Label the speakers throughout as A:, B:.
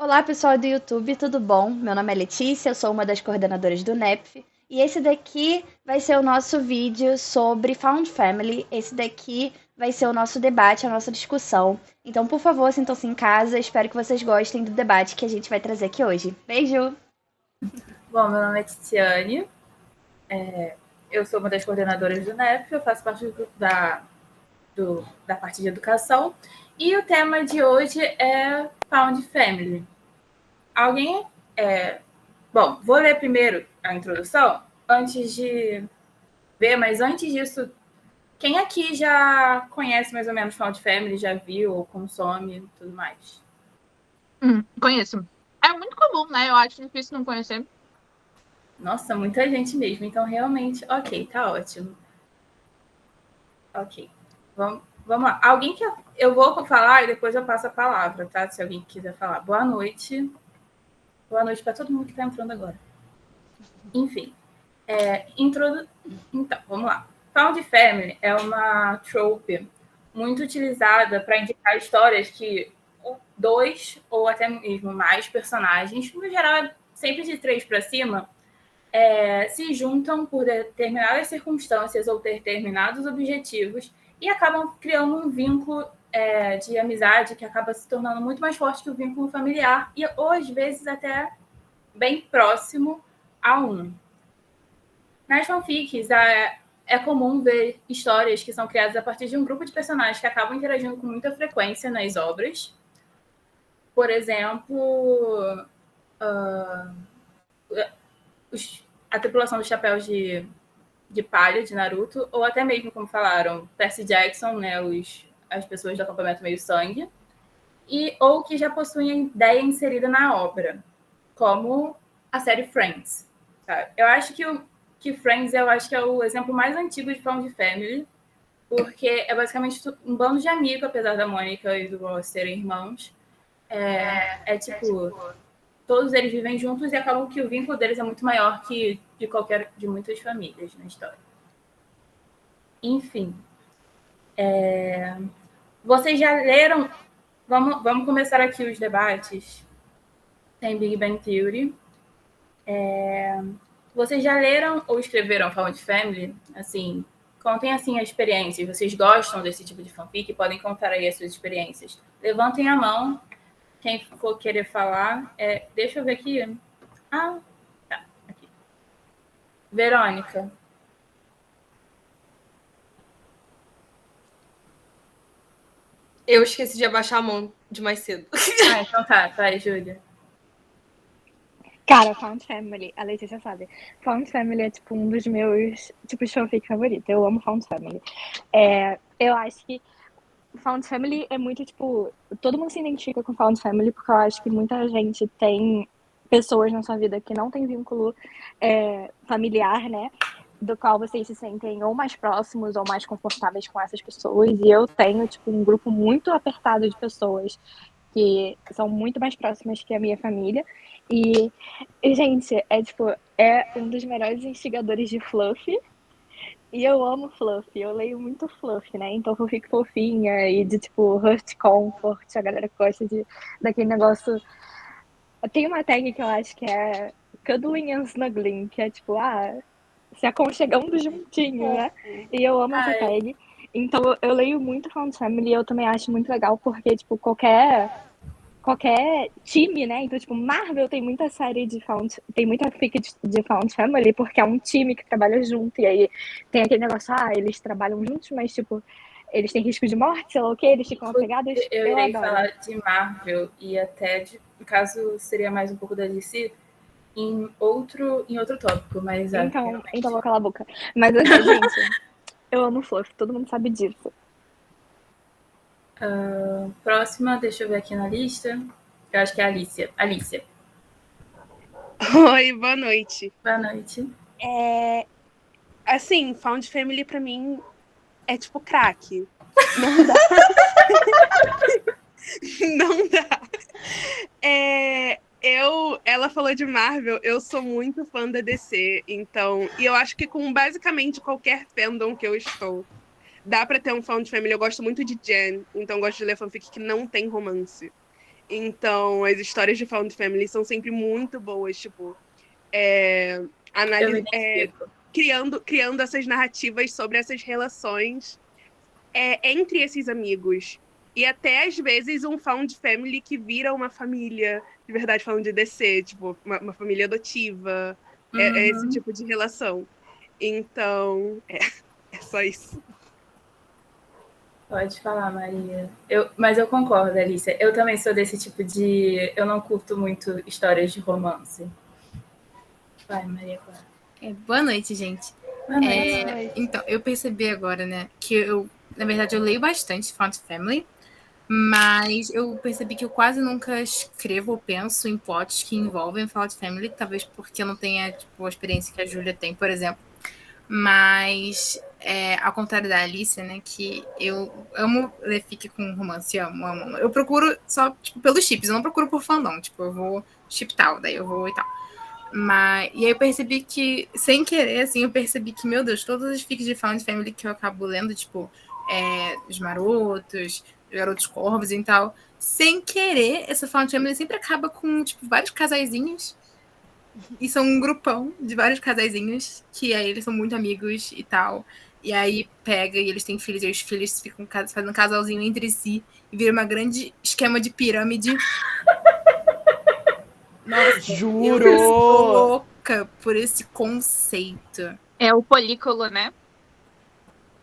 A: Olá, pessoal do YouTube, tudo bom? Meu nome é Letícia, eu sou uma das coordenadoras do NEPF e esse daqui vai ser o nosso vídeo sobre Found Family. Esse daqui vai ser o nosso debate, a nossa discussão. Então, por favor, sintam-se em casa. Espero que vocês gostem do debate que a gente vai trazer aqui hoje. Beijo!
B: Bom, meu nome é Titiane, eu sou uma das coordenadoras do NEP, eu faço parte da parte de educação, e o tema de hoje é Found Family. Alguém. Bom, vou ler primeiro a introdução, antes de ver, mas antes disso, quem aqui já conhece mais ou menos Found Family, já viu ou consome e tudo mais?
C: Conheço. É muito comum, né? Eu acho difícil não conhecer.
B: Nossa, muita gente mesmo, então realmente, ok, tá ótimo. Ok, vamos lá. Alguém que eu vou falar e depois eu passo a palavra, tá? Se alguém quiser falar. Boa noite. Boa noite para todo mundo que está entrando agora. Enfim, então, vamos lá. Found Family é uma trope muito utilizada para indicar histórias que dois ou até mesmo mais personagens, no geral sempre de três para cima, se juntam por determinadas circunstâncias ou determinados objetivos e acabam criando um vínculo de amizade que acaba se tornando muito mais forte que o vínculo familiar e, ou às vezes, até bem próximo a um. Nas fanfics, é comum ver histórias que são criadas a partir de um grupo de personagens que acabam interagindo com muita frequência nas obras. Por exemplo, a tripulação dos chapéus de palha de Naruto, ou até mesmo, como falaram, Percy Jackson, né, as pessoas do acampamento meio sangue, ou que já possuem a ideia inserida na obra, como a série Friends. Sabe? Eu acho que Friends eu acho que é o exemplo mais antigo de Found Family, porque é basicamente um bando de amigos, apesar da Mônica e do Ross serem irmãos. Tipo, todos eles vivem juntos e acabam que o vínculo deles é muito maior que de muitas famílias na história. Enfim. Vocês já leram... Vamos começar aqui os debates. Tem Big Bang Theory. Vocês já leram ou escreveram Found Family? Assim, contem assim a experiência. Vocês gostam desse tipo de fanfic? Podem contar aí as suas experiências. Levantem a mão. Quem for querer falar. Deixa eu ver aqui. Ah, tá. Aqui. Verônica.
D: Eu esqueci de abaixar a mão de mais cedo.
B: Então tá. Vai, Júlia.
E: Cara, Found Family, a Letícia sabe. Found Family é, tipo, um dos meus tipos de fanfic favorito. Eu amo Found Family. Eu acho que Found Family é muito, tipo... Todo mundo se identifica com Found Family porque eu acho que muita gente tem pessoas na sua vida que não tem vínculo familiar, né? Do qual vocês se sentem ou mais próximos ou mais confortáveis com essas pessoas. E eu tenho, tipo, um grupo muito apertado de pessoas que são muito mais próximas que a minha família. E, gente, é um dos melhores instigadores de fluff. E eu amo fluff, eu leio muito fluff, né? Então eu fico fofinha e de tipo Hurt Comfort, a galera gosta daquele negócio. Tem uma tag que eu acho que é Cuddling and Snuggling, que é tipo, se aconchegando juntinho, né? E eu amo essa tag. Então eu leio muito Found Family e eu também acho muito legal, porque, tipo, qualquer time, né? Então, tipo, Marvel tem muita série tem muita fic de Found Family, porque é um time que trabalha junto, e aí tem aquele negócio, eles trabalham juntos, mas, tipo, eles têm risco de morte, sei lá o quê, eles ficam apegados.
B: Eu irei
E: adoro.
B: falar de Marvel e até, no caso, seria mais um pouco da DC, em outro tópico, mas...
E: Então vou calar a boca. Mas, assim, gente, eu amo fluff, todo mundo sabe disso.
B: Próxima, deixa eu ver aqui na lista. Eu acho que é a Alicia. Alicia.
F: Oi, boa noite.
B: Boa noite.
F: Assim, Found Family pra mim é tipo crack. Não dá. Não dá. Ela falou de Marvel, eu sou muito fã da DC, então... E eu acho que com basicamente qualquer fandom que eu estou, dá pra ter um Found Family. Eu gosto muito de Jen, então eu gosto de ler fanfic que não tem romance. Então, as histórias de Found Family são sempre muito boas, tipo,
B: Eu me identifico.
F: criando essas narrativas sobre essas relações entre esses amigos. E até, às vezes, um Found Family que vira uma família, de verdade, falando de DC, tipo, uma família adotiva. É esse tipo de relação. Então, é só isso.
B: Pode falar, Maria. Mas eu concordo, Alicia. Eu também sou desse tipo de. Eu não curto muito histórias de romance. Vai, Maria Clara.
G: Boa noite, gente.
B: Boa noite.
G: Então, eu percebi agora, né, que na verdade, eu leio bastante Found Family, mas eu percebi que eu quase nunca escrevo ou penso em plots que envolvem Found Family, talvez porque eu não tenha, tipo, a experiência que a Júlia tem, por exemplo. Mas, ao contrário da Alice, né, que eu amo ler fic com romance, amo. Eu procuro só, tipo, pelos chips, eu não procuro por fandom, tipo, eu vou chip tal, daí eu vou e tal. E aí eu percebi que, sem querer, assim, eu percebi que, meu Deus, todas as fics de Found Family que eu acabo lendo, tipo, os Marotos, os Garotos Corvos e tal, sem querer, essa Found Family sempre acaba com, tipo, vários casaizinhos. E são um grupão de vários casaizinhos, que aí eles são muito amigos e tal. E aí pega e eles têm filhos, e os filhos ficam fazendo um casalzinho entre si, e vira uma grande esquema de pirâmide. Nossa,
A: Juro!
G: eu sou louca por esse conceito.
C: É o polículo, né?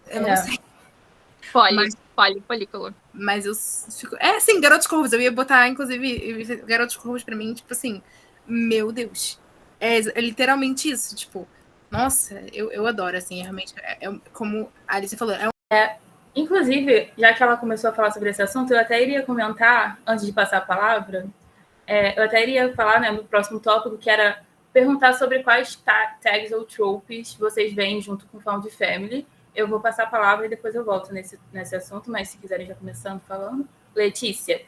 G: Eu não sei.
C: Polículo.
G: Mas eu fico. Sim, Garotos Corvos. Eu ia botar, inclusive, Garotos Corvos pra mim, tipo assim, meu Deus. É literalmente isso, tipo, nossa, eu adoro, assim, realmente. Como a Alice falou,
B: Inclusive, já que ela começou a falar sobre esse assunto, eu até iria comentar, antes de passar a palavra, eu até iria falar, né, no próximo tópico, que era perguntar sobre quais tags ou tropes vocês veem junto com Found Family. Eu vou passar a palavra e depois eu volto nesse assunto, mas se quiserem já começando falando. Letícia.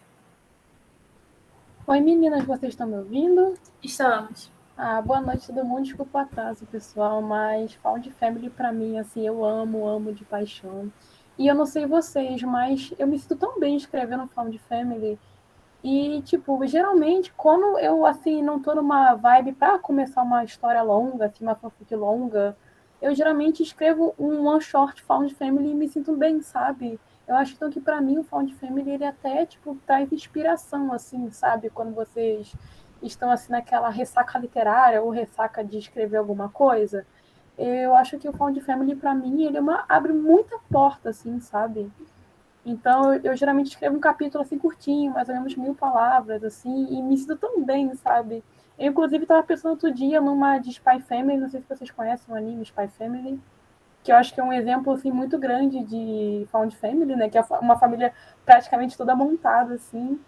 H: Oi, meninas, vocês estão me ouvindo?
B: Estamos.
H: Boa noite todo mundo, desculpa o atraso, pessoal, mas Found Family pra mim, assim, eu amo de paixão. E eu não sei vocês, mas eu me sinto tão bem escrevendo Found Family. E, tipo, geralmente, quando eu, assim, não tô numa vibe pra começar uma história longa, assim, uma fanfic longa, eu geralmente escrevo um one short Found Family e me sinto bem, sabe? Eu acho então que pra mim o Found Family ele até tipo traz inspiração assim, sabe? Quando vocês estão assim naquela ressaca literária ou ressaca de escrever alguma coisa, eu acho que o Found Family pra mim ele abre muita porta assim, sabe? Então eu geralmente escrevo um capítulo assim curtinho, mais ou menos 1000 palavras assim, e me sinto tão bem, sabe? Eu inclusive estava pensando outro dia numa de Spy Family, não sei se vocês conhecem o anime Spy Family, que eu acho que é um exemplo assim muito grande de Found Family, né? Que é uma família praticamente toda montada assim.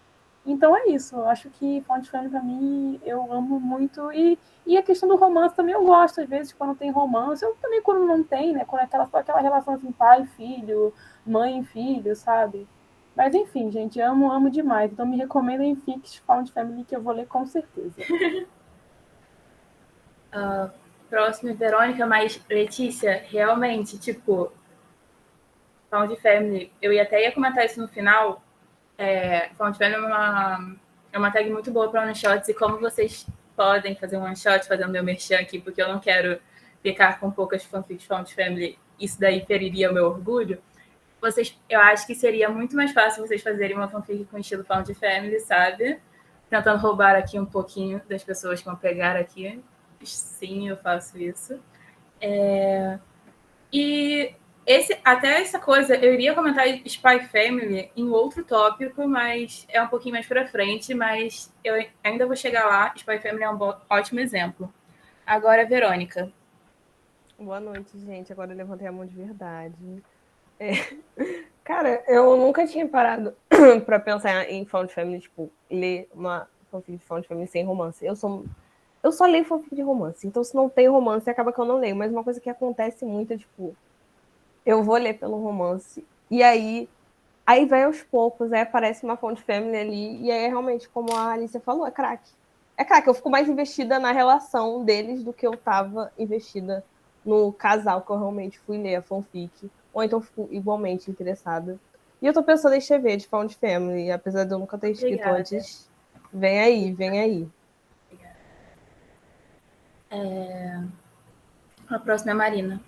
H: Então é isso. Eu acho que Found Family pra mim eu amo muito e a questão do romance também eu gosto às vezes quando tem romance. Eu também quando não tem, né? Quando é aquela relação assim pai filho, mãe filho, sabe? Mas enfim, gente, amo demais. Então me recomendem fics Found Family que eu vou ler com certeza.
B: Próximo, Verônica, mas Letícia, realmente, tipo, Found Family, eu até ia comentar isso no final. Found Family é uma tag muito boa para one shots, e como vocês podem fazer um one shot fazendo meu merchan aqui, porque eu não quero ficar com poucas fanfics Found Family, isso daí feriria o meu orgulho. Eu acho que seria muito mais fácil vocês fazerem uma fanfic com estilo Found Family, sabe? Tentando roubar aqui um pouquinho das pessoas que vão pegar aqui. Sim, eu faço isso. E até essa coisa, eu iria comentar Spy Family em outro tópico, mas é um pouquinho mais pra frente, mas eu ainda vou chegar lá. Spy Family é um ótimo exemplo. Agora, Verônica.
D: Boa noite, gente. Agora eu levantei a mão de verdade. Cara, eu nunca tinha parado pra pensar em Found Family, tipo, ler uma fanfic de Found Family sem romance. Eu só leio fanfic de romance, então se não tem romance, acaba que eu não leio. Mas uma coisa que acontece muito é, tipo, eu vou ler pelo romance, e aí vai aos poucos, aí aparece uma Found Family ali, e aí realmente, como a Alicia falou, é craque. É craque, eu fico mais investida na relação deles do que eu tava investida no casal que eu realmente fui ler a fanfic. Ou então fico igualmente interessada. E eu tô pensando em escrever de Found Family, apesar de eu nunca ter escrito
B: Obrigada.
D: antes. Vem aí, vem aí.
B: A próxima é a Marina.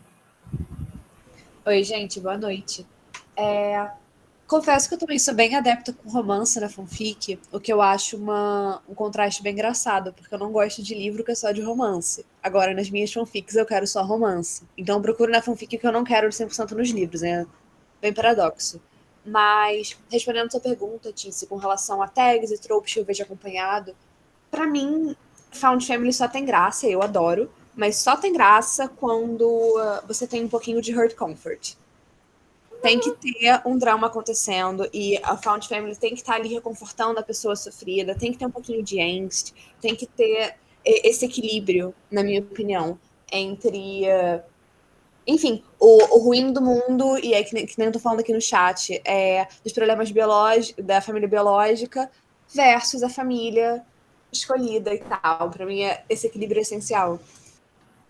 I: Oi, gente, boa noite. Confesso que eu também sou bem adepta com romance na fanfic, o que eu acho um contraste bem engraçado, porque eu não gosto de livro que é só de romance. Agora, nas minhas fanfics eu quero só romance. Então eu procuro na fanfic o que eu não quero 100% nos livros, né? Bem paradoxo. Mas, respondendo a sua pergunta, Tice, com relação a tags e tropes que eu vejo acompanhado, pra mim, Found Family só tem graça, eu adoro, mas só tem graça quando você tem um pouquinho de hurt comfort. Tem que ter um drama acontecendo e a Found Family tem que estar ali reconfortando a pessoa sofrida, tem que ter um pouquinho de angst, tem que ter esse equilíbrio, na minha opinião, entre, enfim, o ruim do mundo, e é que nem eu tô falando aqui no chat, dos problemas da família biológica versus a família escolhida e tal. Pra mim, esse equilíbrio é essencial.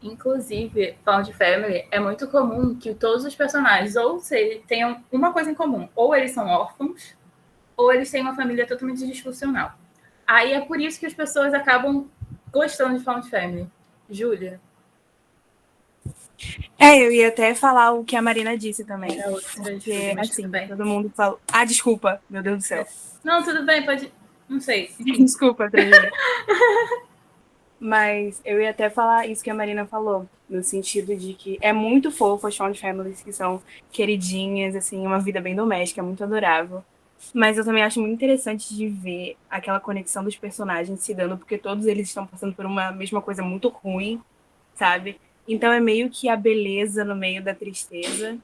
B: Inclusive, Found Family, é muito comum que todos os personagens ou tenham uma coisa em comum. Ou eles são órfãos, ou eles têm uma família totalmente disfuncional. Aí é por isso que as pessoas acabam gostando de Found Family. Júlia?
J: Eu ia até falar o que a Marina disse também.
B: Porque,
J: Júlia, assim, todo mundo falou... Ah, desculpa, meu Deus do céu.
B: Não, tudo bem, pode... Não sei.
J: Desculpa, Trajana. Mas eu ia até falar isso que a Marina falou, no sentido de que é muito fofo as Found Families que são queridinhas, assim, uma vida bem doméstica, muito adorável. Mas eu também acho muito interessante de ver aquela conexão dos personagens se dando, porque todos eles estão passando por uma mesma coisa muito ruim, sabe? Então é meio que a beleza no meio da tristeza,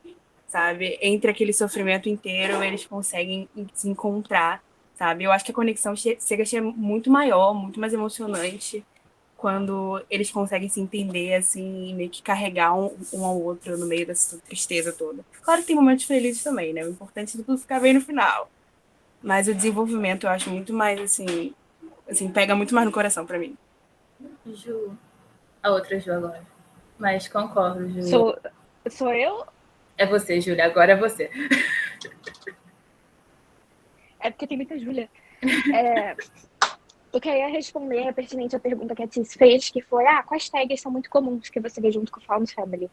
J: sabe? Entre aquele sofrimento inteiro, eles conseguem se encontrar, sabe? Eu acho que a conexão chega a ser muito maior, muito mais emocionante, quando eles conseguem se entender, assim, e meio que carregar um ao outro no meio dessa tristeza toda. Claro que tem momentos felizes também, né? O importante é tudo ficar bem no final. Mas o desenvolvimento eu acho muito mais, assim, pega muito mais no coração pra mim.
B: Ju. A outra Ju agora. Mas concordo, Ju.
E: Sou eu?
B: É você, Júlia. Agora é você.
E: É porque tem muita Júlia. O que eu ia responder é pertinente à pergunta que a Tis fez, que foi, quais tags são muito comuns que você vê junto com o Found Family?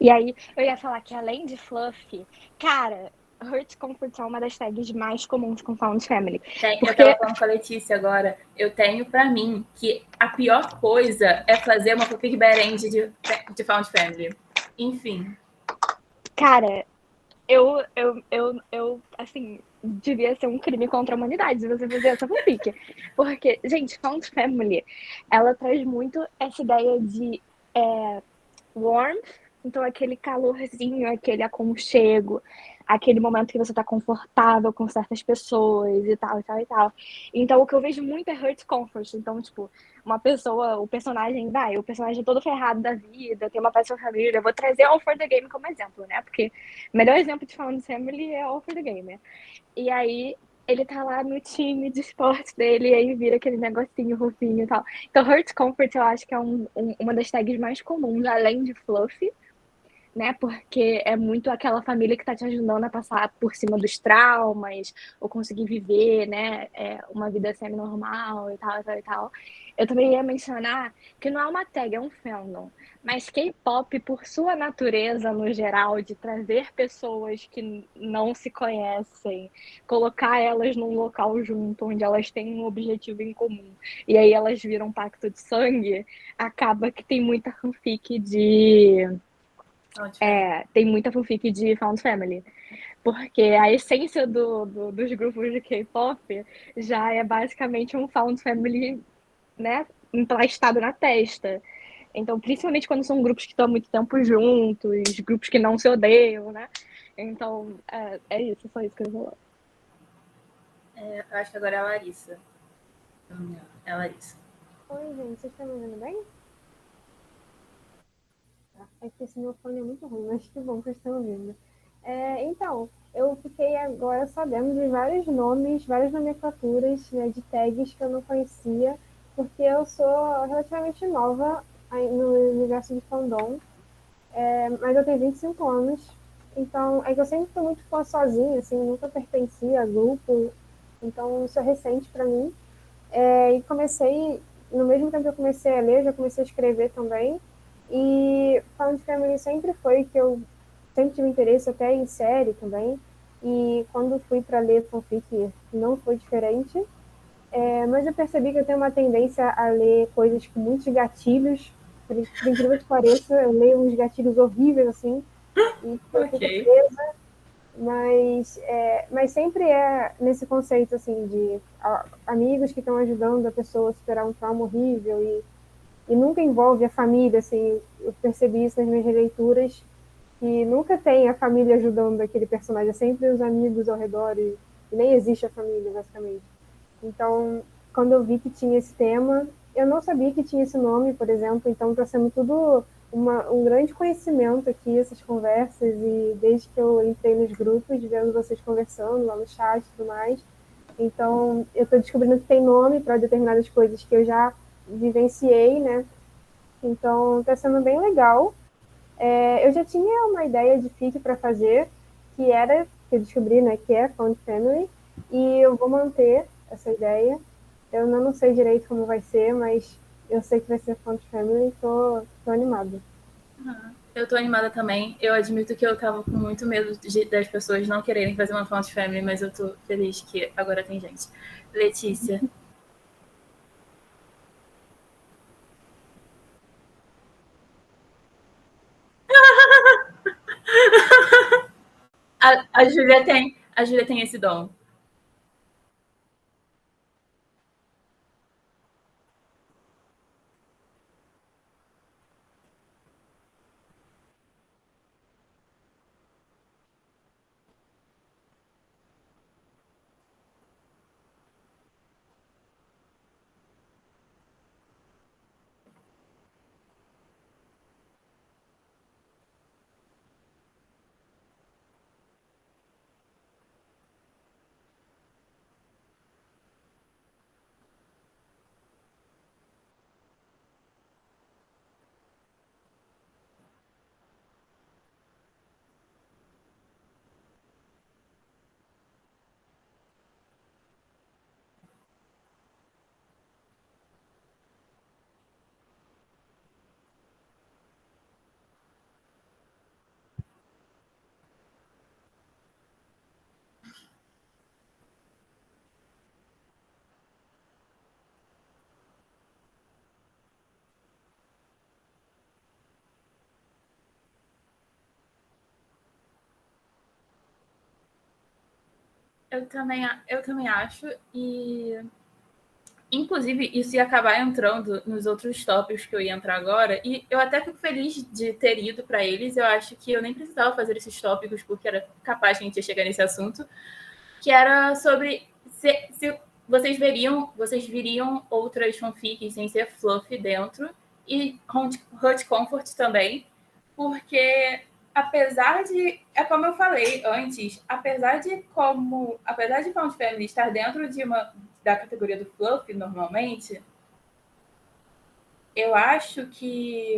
E: E aí, eu ia falar que além de Fluff, cara, Hurt Comfort é uma das tags mais comuns com Found Family.
B: Eu tava falando com a Letícia agora, eu tenho pra mim que a pior coisa é fazer uma fanfic bad end de Found Family. Enfim.
E: Cara, eu assim, devia ser um crime contra a humanidade se você fazer essa fanfic. Porque, gente, Found Family, ela traz muito essa ideia de warmth, então aquele calorzinho, aquele aconchego, aquele momento que você tá confortável com certas pessoas e tal, e tal, e tal. Então, o que eu vejo muito é hurt comfort. Então, tipo, o personagem é todo ferrado da vida, tem uma péssima família. Eu vou trazer All for the Game como exemplo, né? Porque o melhor exemplo de Found Family é All for the Game, né? E aí, ele tá lá no time de esporte dele, e aí vira aquele negocinho fofinho e tal. Então, hurt comfort eu acho que é uma das tags mais comuns, além de fluff, né? Porque é muito aquela família que tá te ajudando a passar por cima dos traumas, ou conseguir viver, né? Uma vida semi-normal e tal, e tal, e tal. Eu também ia mencionar que não é uma tag, é um fandom. Mas K-pop, por sua natureza, no geral, de trazer pessoas que não se conhecem, colocar elas num local junto, onde elas têm um objetivo em comum, e aí elas viram um pacto de sangue, acaba que tem muita fanfic tem muita fanfic de Found Family. Porque a essência dos grupos de K-pop já é basicamente um Found Family, né, emplastado na testa. Então, principalmente quando são grupos que estão há muito tempo juntos, grupos que não se odeiam, né? Então, é isso, só isso que eu vou falar.
B: Eu acho que agora é a Larissa. É a Larissa.
K: Oi, gente, vocês estão me ouvindo bem? É que esse meu fone é muito ruim, mas que bom que vocês estão ouvindo. Então, eu fiquei agora sabendo de vários nomes, várias nomenclaturas, né, de tags que eu não conhecia, porque eu sou relativamente nova no universo de fandom, mas eu tenho 25 anos Então, é que eu sempre fui muito fã sozinha, assim, nunca pertenci a grupo. Então, isso é recente para mim. E comecei, no mesmo tempo que eu comecei a ler, já comecei a escrever também. E Found Family sempre foi que eu sempre tive interesse, até em série também. E quando fui para ler fanfic, não foi diferente. Mas eu percebi que eu tenho uma tendência a ler coisas com muitos gatilhos. Por incrível que pareça, eu leio uns gatilhos horríveis, assim, e eu fico
B: Ok.
K: presa. Mas sempre é nesse conceito, assim, de amigos que estão ajudando a pessoa a superar um trauma horrível e nunca envolve a família, assim. Eu percebi isso nas minhas releituras, que nunca tem a família ajudando aquele personagem, é sempre os amigos ao redor e nem existe a família, basicamente. Então, quando eu vi que tinha esse tema, eu não sabia que tinha esse nome, por exemplo, então está sendo tudo um grande conhecimento aqui, essas conversas, e desde que eu entrei nos grupos, vendo vocês conversando lá no chat e tudo mais, então eu estou descobrindo que tem nome para determinadas coisas que eu já vivenciei, né? Então está sendo bem legal. Eu já tinha uma ideia de fic para fazer, que eu descobri, né, que é Found Family, e eu vou manter essa ideia. Eu ainda não sei direito como vai ser, mas eu sei que vai ser Found Family e tô animada.
B: Eu tô animada também. Eu admito que eu tava com muito medo das pessoas não quererem fazer uma Found Family, mas eu tô feliz que agora tem gente. Letícia. A Júlia tem esse dom. Eu também acho, e inclusive isso ia acabar entrando nos outros tópicos que eu ia entrar agora, e eu até fico feliz de ter ido para eles. Eu acho que eu nem precisava fazer esses tópicos, porque era capaz que a gente ia chegar nesse assunto, que era sobre se vocês viriam outras fanfics sem ser fluff dentro, e Hot Comfort também, porque apesar de, é como eu falei antes, apesar de Found Family estar dentro da categoria do fluff normalmente, eu acho que,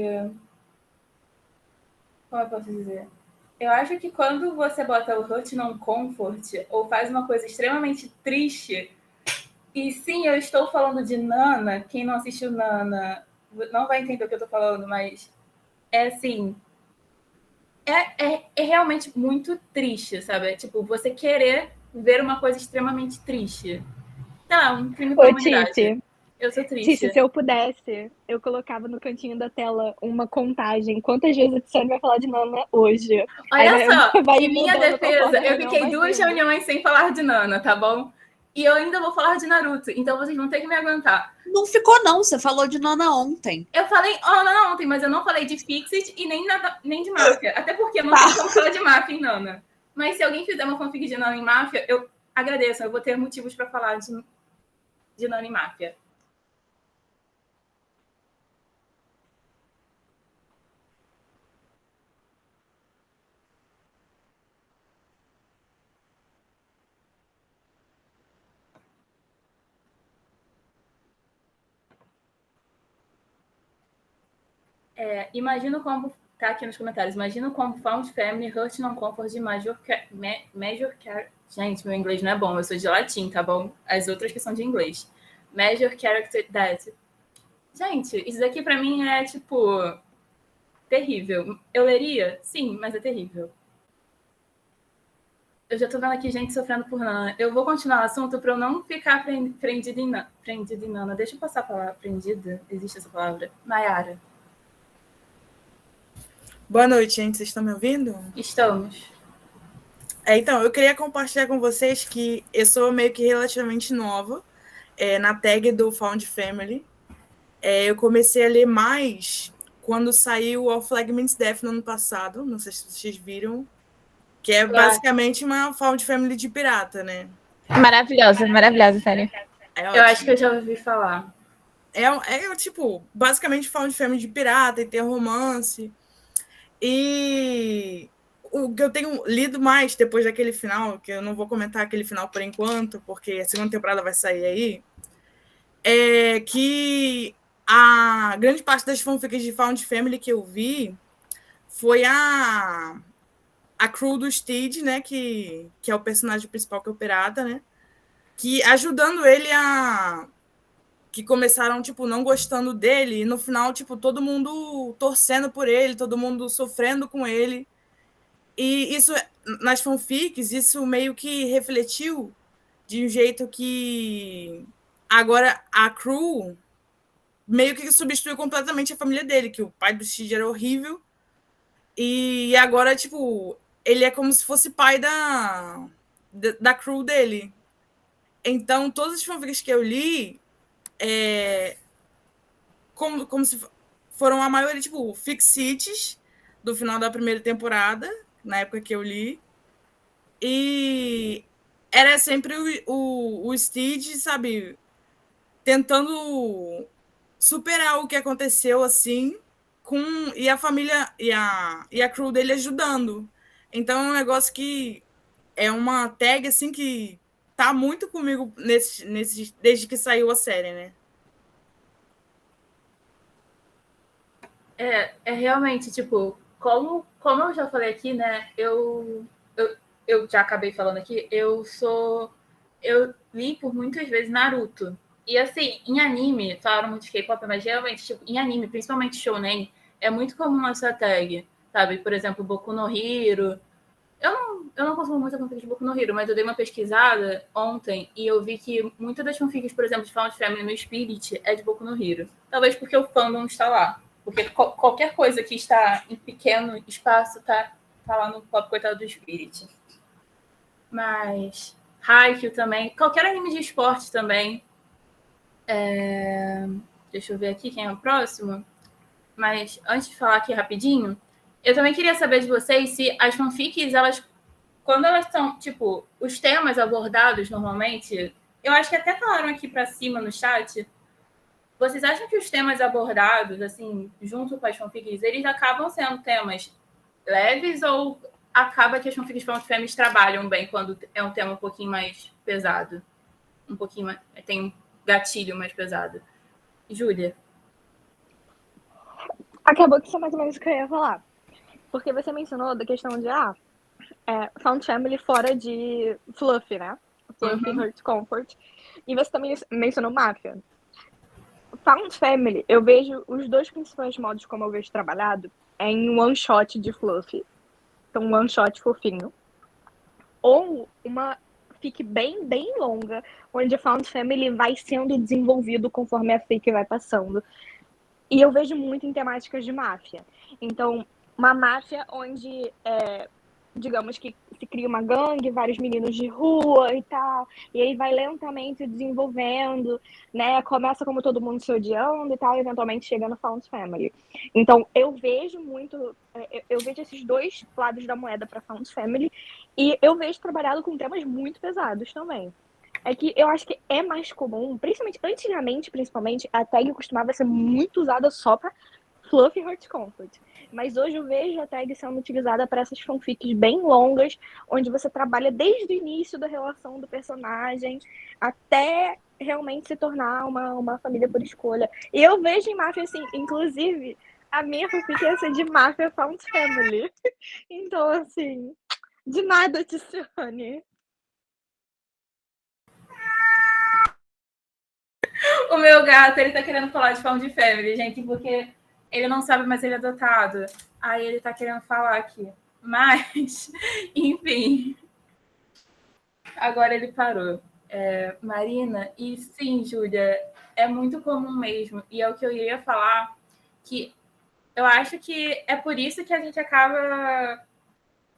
B: como eu posso dizer? Eu acho que quando você bota o Hurt non comfort ou faz uma coisa extremamente triste, e sim, eu estou falando de Nana, quem não assistiu Nana não vai entender o que eu estou falando, mas é assim, é realmente muito triste, sabe? É tipo, você querer ver uma coisa extremamente triste. Tá, um crime
E: Ô,
B: contra a humanidade.
E: Titi,
B: Eu sou
E: Titi,
B: triste.
E: se eu pudesse, eu colocava no cantinho da tela uma contagem. Quantas vezes a Tiziane vai falar de Nana hoje? Aí
B: Olha só,
E: vai
B: em minha
E: mudando
B: defesa,
E: conforme a
B: eu
E: reunião
B: fiquei
E: vai
B: 2
E: indo.
B: reuniões sem falar de Nana, tá bom? E eu ainda vou falar de Naruto, então vocês vão ter que me aguentar.
I: Não ficou, não. Você falou de Nana ontem.
B: Eu falei Nana ontem, mas eu não falei de Fixit e nem de Máfia. Até porque não tem como falar de Máfia em Nana. Mas se alguém fizer uma fanfic de Nana em Máfia, eu agradeço. Eu vou ter motivos para falar de Nana em Máfia. Imagino como tá aqui nos comentários. Imagina como Found Family, Hurt Non Comfort de Gente, meu inglês não é bom, eu sou de latim, tá bom? As outras que são de inglês. Major Character Death. Gente, isso daqui pra mim é, tipo, terrível. Eu leria? Sim, mas é terrível. Eu já tô vendo aqui gente sofrendo por Nana. Eu vou continuar o assunto pra eu não ficar prendida em Nana. Deixa eu passar a palavra prendida. Existe essa palavra? Nayara.
L: Boa noite, gente. Vocês estão me ouvindo?
B: Estamos.
L: Então, eu queria compartilhar com vocês que eu sou meio que relativamente nova na tag do Found Family. Eu comecei a ler mais quando saiu o Fragments Death no ano passado. Não sei se vocês viram. Que é basicamente uma Found Family de pirata, né?
E: Maravilhosa, sério.
B: Eu acho que eu já ouvi falar.
L: Tipo, basicamente Found Family de pirata e tem romance. E o que eu tenho lido mais depois daquele final, que eu não vou comentar aquele final por enquanto, porque a segunda temporada vai sair aí, é que a grande parte das fanfics de Found Family que eu vi foi a crew do Steed, né, que é o personagem principal, que é o pirata, né, que ajudando ele que começaram, tipo, não gostando dele, e no final, tipo, todo mundo torcendo por ele, todo mundo sofrendo com ele. E isso, nas fanfics, isso meio que refletiu de um jeito que agora a crew meio que substituiu completamente a família dele, que o pai do Steed era horrível, e agora, tipo, ele é como se fosse pai da crew dele. Então, todas as fanfics que eu li, como se foram a maioria, tipo, fixites do final da primeira temporada, na época que eu li. E era sempre o Steed, sabe, tentando superar o que aconteceu, assim, e a família e a crew dele ajudando. Então é um negócio que é uma tag, assim, que tá muito comigo desde que saiu a série, né?
B: É realmente, tipo, como eu já falei aqui, né, eu já acabei falando aqui, eu li por muitas vezes Naruto. E assim, em anime, falaram muito de K-pop, mas geralmente, tipo, em anime, principalmente shounen, é muito comum essa tag, sabe? Por exemplo, Boku no Hero. Eu não consumo muita fanfic de Boku no Hero, mas eu dei uma pesquisada ontem e eu vi que muitas das fanfics, por exemplo, de Found Family no Spirit é de Boku no Hero. Talvez porque o fandom está lá. Porque qualquer coisa que está em pequeno espaço tá lá no pop coitado do Spirit. Mas Haikyuu também. Qualquer anime de esporte também. Deixa eu ver aqui quem é o próximo. Mas antes de falar aqui rapidinho, eu também queria saber de vocês se as fanfics, quando elas são, tipo, os temas abordados normalmente, eu acho que até falaram aqui para cima no chat, vocês acham que os temas abordados, assim, junto com as fanfics, eles acabam sendo temas leves ou acaba que as fanfics Found Family trabalham bem quando é um tema um pouquinho mais pesado? Um pouquinho mais, tem um gatilho mais pesado. Júlia?
E: Acabou que isso é mais ou menos o que eu ia falar. Porque você mencionou da questão de Found Family fora de Fluffy, né? Fluffy, Hurt Comfort. E você também mencionou Máfia. Found Family, eu vejo os dois principais modos como eu vejo trabalhado em um one shot de Fluffy. Então, um one shot fofinho. Ou uma fic bem, bem longa, onde a Found Family vai sendo desenvolvido conforme a fic vai passando. E eu vejo muito em temáticas de máfia. Então, uma máfia onde, digamos que se cria uma gangue, vários meninos de rua e tal, e aí vai lentamente desenvolvendo, né? Começa como todo mundo se odiando e tal, e eventualmente chega no Found Family. Então, eu vejo muito, eu vejo esses dois lados da moeda para Found Family, e eu vejo trabalhado com temas muito pesados também. É que eu acho que é mais comum, antigamente, a tag costumava ser muito usada só para Fluffy Hurt Comfort. Mas hoje eu vejo a tag sendo utilizada para essas fanfics bem longas, onde você trabalha desde o início da relação do personagem até realmente se tornar uma família por escolha. E eu vejo em Máfia, assim, inclusive, A minha fanfic ia ser de Máfia Found Family. Então, assim, de nada, Tiziane.
B: O meu gato, ele tá querendo falar de Found Family, gente, porque ele não sabe, mas ele é adotado. Aí ele tá querendo falar aqui. Mas, enfim. Agora ele parou. Marina, e sim, Júlia, é muito comum mesmo. E é o que eu ia falar, que eu acho que é por isso que a gente acaba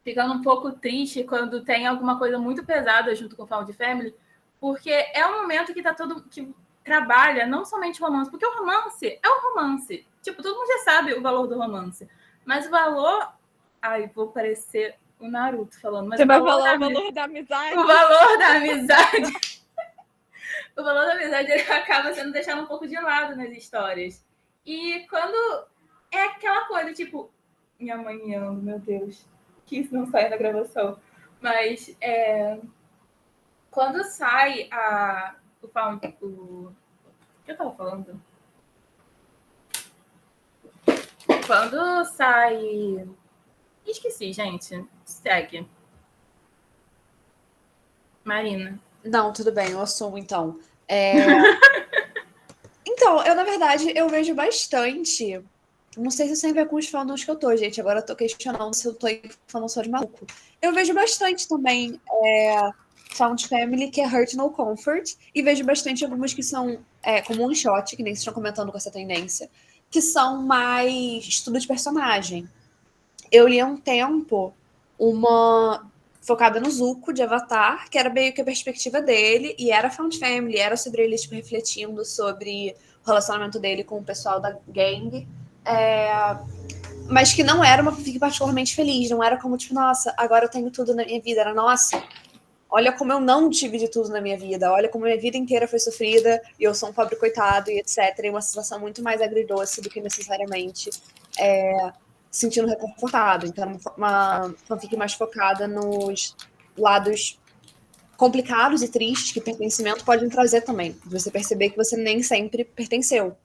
B: ficando um pouco triste quando tem alguma coisa muito pesada junto com o Found Family, porque é um momento que tá todo... que trabalha não somente o romance, porque o romance é o romance. Tipo, todo mundo já sabe o valor do romance. Mas o valor... Ai, vou parecer o Naruto falando. Mas
E: Você
B: o
E: vai
B: valor
E: falar o valor da amizade?
B: O valor da amizade... o valor da amizade ele acaba sendo deixado um pouco de lado nas histórias. E quando é aquela coisa, tipo... Minha mãe me ama, meu Deus. Que isso não sai na gravação. Mas quando sai o que eu tava falando? Quando sai... Esqueci, gente. Segue. Marina.
I: Não, tudo bem, eu assumo, então. Então, eu, na verdade, eu vejo bastante... Não sei se sempre é com os fandoms que eu tô, gente. Agora eu tô questionando se eu tô falando só de maluco. Eu vejo bastante também Found Family, que é Hurt No Comfort, e vejo bastante algumas que são como one shot, que nem vocês estão comentando com essa tendência, que são mais estudo de personagem. Eu li há um tempo uma focada no Zuko, de Avatar, que era meio que a perspectiva dele, e era Found Family, era sobre ele tipo, refletindo sobre o relacionamento dele com o pessoal da gang, mas que não era uma fanfic particularmente feliz, não era como, tipo, nossa, agora eu tenho tudo na minha vida, era, nossa, olha como eu não tive de tudo na minha vida, olha como a minha vida inteira foi sofrida, e eu sou um pobre coitado, e etc, e uma sensação muito mais agridoce do que necessariamente sentindo reconfortado, então uma fanfic mais focada nos lados complicados e tristes que pertencimento pode trazer também, você perceber que você nem sempre pertenceu.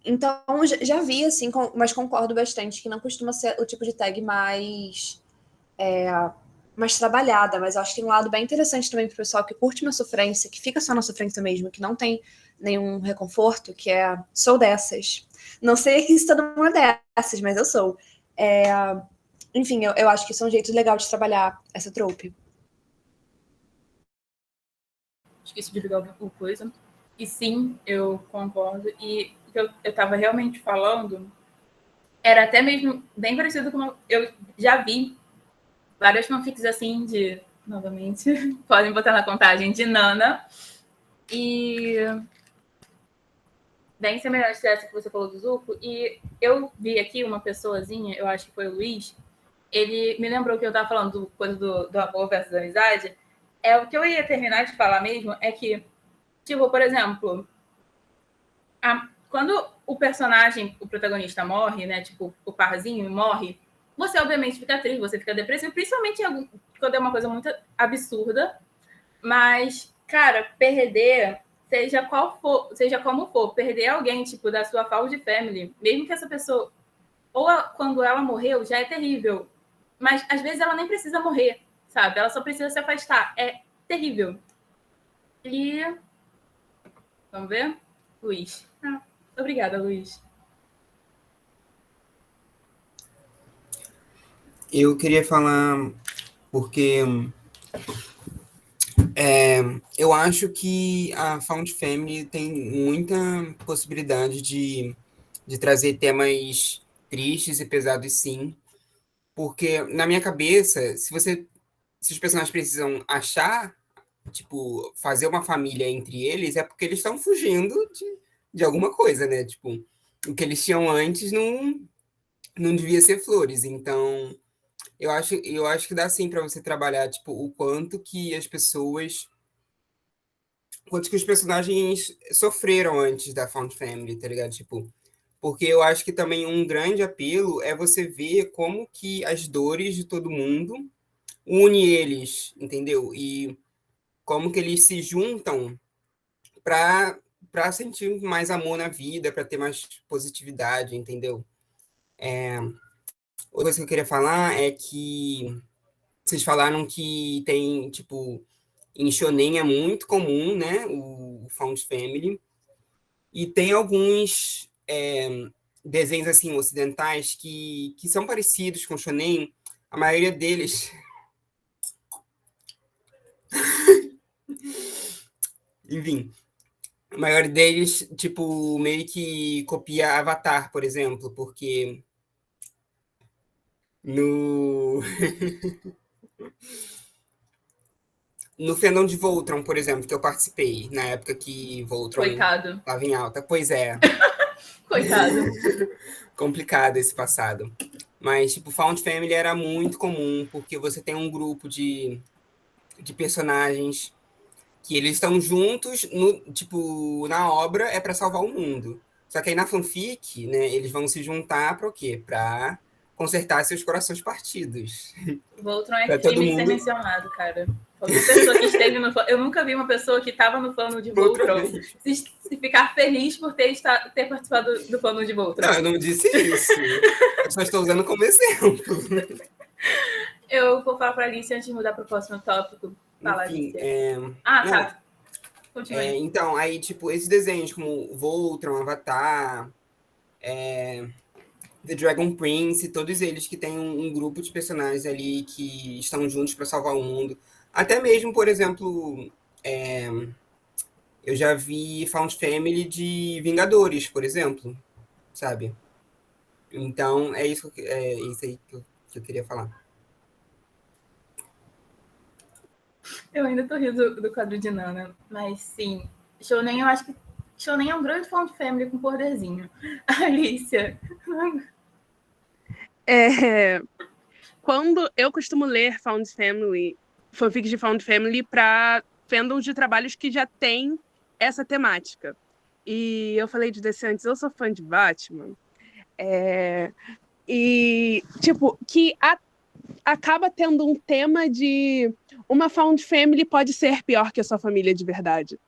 I: Então, já vi, assim, mas concordo bastante que não costuma ser o tipo de tag mais trabalhada, mas eu acho que tem um lado bem interessante também pro pessoal que curte uma sofrência, que fica só na sofrência mesmo, que não tem nenhum reconforto, que sou dessas. Não sei se todo mundo é dessas, mas eu sou. Enfim, eu acho que isso é um jeito legal de trabalhar essa trope.
B: Esqueci de ligar o coisa. E sim, eu concordo. E o que eu estava realmente falando era até mesmo bem parecido com... Eu já vi várias fanfics assim de... Novamente, podem botar na contagem, de Nana. E... bem semelhante dessa que você falou do Zuko. E eu vi aqui uma pessoazinha, eu acho que foi o Luiz, ele me lembrou que eu estava falando coisa do amor versus amizade. O que eu ia terminar de falar mesmo é que, tipo, por exemplo, quando o personagem, o protagonista morre, né, tipo, o parzinho morre, você obviamente fica triste, você fica depressivo, principalmente quando é uma coisa muito absurda, mas, cara, perder, seja como for, perder alguém, tipo, da sua Found Family, mesmo que essa pessoa, ou quando ela morreu, já é terrível, mas às vezes ela nem precisa morrer, sabe? Ela só precisa se afastar. É terrível. E... vamos ver? Luiz. Obrigada, Luiz.
M: Eu queria falar porque eu acho que a Found Family tem muita possibilidade de trazer temas tristes e pesados, sim. Porque, na minha cabeça, se os personagens precisam achar, tipo, fazer uma família entre eles, é porque eles estão fugindo de alguma coisa, né? Tipo, o que eles tinham antes não devia ser flores. Então, eu acho que dá sim para você trabalhar, tipo, quanto que os personagens sofreram antes da Found Family, tá ligado? Tipo, porque eu acho que também um grande apelo é você ver como que as dores de todo mundo une eles, entendeu? E como que eles se juntam para para sentir mais amor na vida, para ter mais positividade, entendeu? Outra coisa que eu queria falar é que vocês falaram que tem, tipo, em shonen é muito comum, né, o Found Family, e tem alguns desenhos, assim, ocidentais que são parecidos com shonen, a maioria deles... Enfim, a maioria deles, tipo, meio que copia Avatar, por exemplo, porque no... No fandom de Voltron, por exemplo, que eu participei, na época que Voltron
B: Coitado.
M: estava em alta. Pois é.
B: Coitado.
M: Complicado esse passado. Mas, tipo, Found Family era muito comum, porque você tem um grupo de personagens que eles estão juntos, tipo, na obra é para salvar o mundo. Só que aí na fanfic, né, eles vão se juntar para o quê? Para consertar seus corações partidos.
B: Voltron é
M: Pra todo
B: crime de ser
M: mundo.
B: mencionado, cara. Qualquer pessoa que esteve no eu nunca vi uma pessoa que estava no plano de Voltron se ficar feliz por ter participado do plano de Voltron.
M: Não, eu não disse isso. Eu só estou usando como exemplo.
B: Eu vou falar para a Alice antes de mudar para o próximo tópico. Fala,
M: Enfim,
B: Alice. Tá. Continue.
M: Então, aí, tipo, esses desenhos como Voltron, Avatar, The Dragon Prince, todos eles que têm um grupo de personagens ali que estão juntos para salvar o mundo. Até mesmo, por exemplo, eu já vi Found Family de Vingadores, por exemplo, sabe? Então, é isso aí que eu queria falar.
B: Eu ainda tô rindo do quadro de Nana, mas sim, Shounen, eu acho que Shounen é um grande Found Family com poderzinho. Alicia.
F: Quando eu costumo ler Found Family, fanfics de Found Family para fandoms de trabalhos que já tem essa temática. E eu falei de DC antes, eu sou fã de Batman. E, tipo, que acaba tendo um tema de uma Found Family pode ser pior que a sua família de verdade.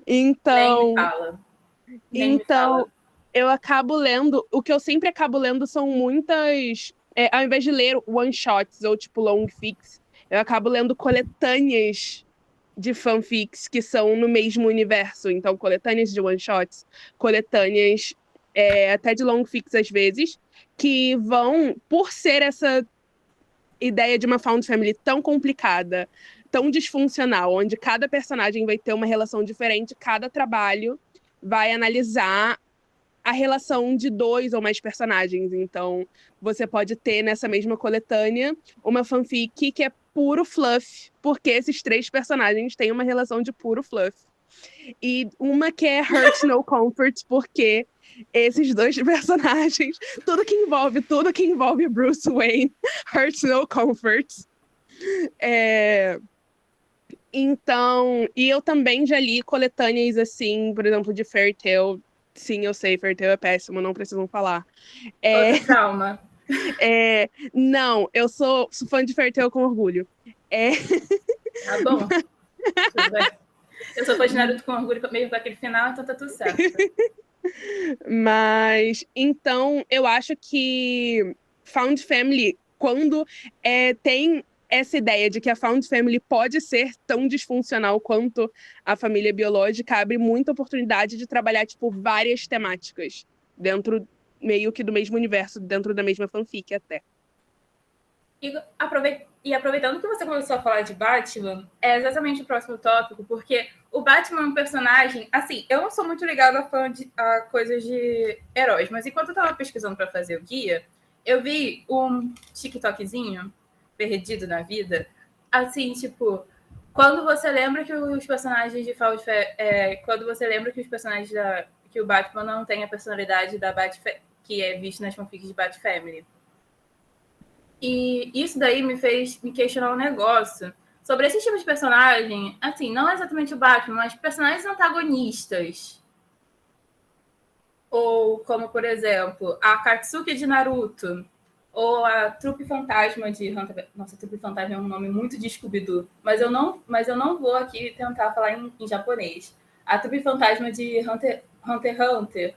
F: Então,
B: Nem me fala.
F: Eu acabo lendo, o que eu sempre acabo lendo são muitas, ao invés de ler one-shots ou tipo long fics, eu acabo lendo coletâneas de fanfics que são no mesmo universo. Então, coletâneas de one-shots, coletâneas até de long fics às vezes, que vão, por ser essa ideia de uma Found Family tão complicada, tão disfuncional, onde cada personagem vai ter uma relação diferente, cada trabalho vai analisar a relação de 2 ou mais personagens. Então, você pode ter nessa mesma coletânea uma fanfic que é puro fluff, porque esses 3 personagens têm uma relação de puro fluff. E uma que é Hurt No Comfort, porque esses 2 personagens, tudo que envolve Bruce Wayne, Hurt No Comfort. Então, e eu também já li coletâneas assim, por exemplo, de Fairy Tail. Sim, eu sei, Fairy Tail é péssimo, não precisam falar.
B: Outra trauma.
F: Não, eu sou fã de Fairy Tail com orgulho.
B: Tá bom. Tudo bem. Eu sou fã de Naruto com orgulho mesmo com aquele final, então tá tudo certo.
F: Mas, então, eu acho que Found Family, quando tem essa ideia de que a Found Family pode ser tão disfuncional quanto a família biológica, abre muita oportunidade de trabalhar, tipo, várias temáticas dentro, meio que do mesmo universo, dentro da mesma fanfic até.
B: E aproveitando que você começou a falar de Batman, é exatamente o próximo tópico, porque o Batman é um personagem... Assim, eu não sou muito ligada a coisas de heróis, mas enquanto eu estava pesquisando para fazer o guia, eu vi um TikTokzinho perdido na vida, assim, tipo... Quando você lembra que os personagens de quando você lembra que os personagens que o Batman não tem a personalidade da que é vista nas fanfics de Bat-Family. E isso daí me fez me questionar um negócio sobre esse tipo de personagem, assim, não exatamente o Batman, mas personagens antagonistas. Ou como, por exemplo, a Katsuki de Naruto, ou a Trupe Fantasma de Hunter... Nossa, Trupe Fantasma é um nome muito de Scooby-Doo, mas eu não vou aqui tentar falar em japonês. A Trupe Fantasma de Hunter x Hunter,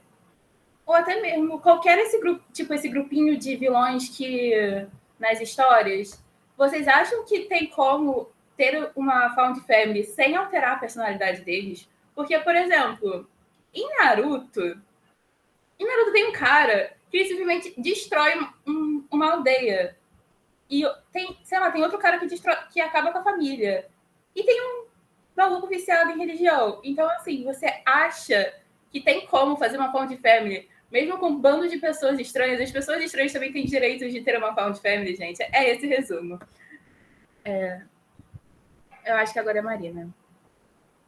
B: ou até mesmo qualquer esse grupinho de vilões que nas histórias, vocês acham que tem como ter uma Found Family sem alterar a personalidade deles? Porque, por exemplo, em Naruto tem um cara que simplesmente destrói uma aldeia. E tem outro cara que acaba com a família. E tem um maluco viciado em religião. Então, assim, você acha que tem como fazer uma Found Family, mesmo com um bando de pessoas estranhas? As pessoas estranhas também têm direito de ter uma Found Family, gente. É esse resumo. Eu acho que agora é Marina.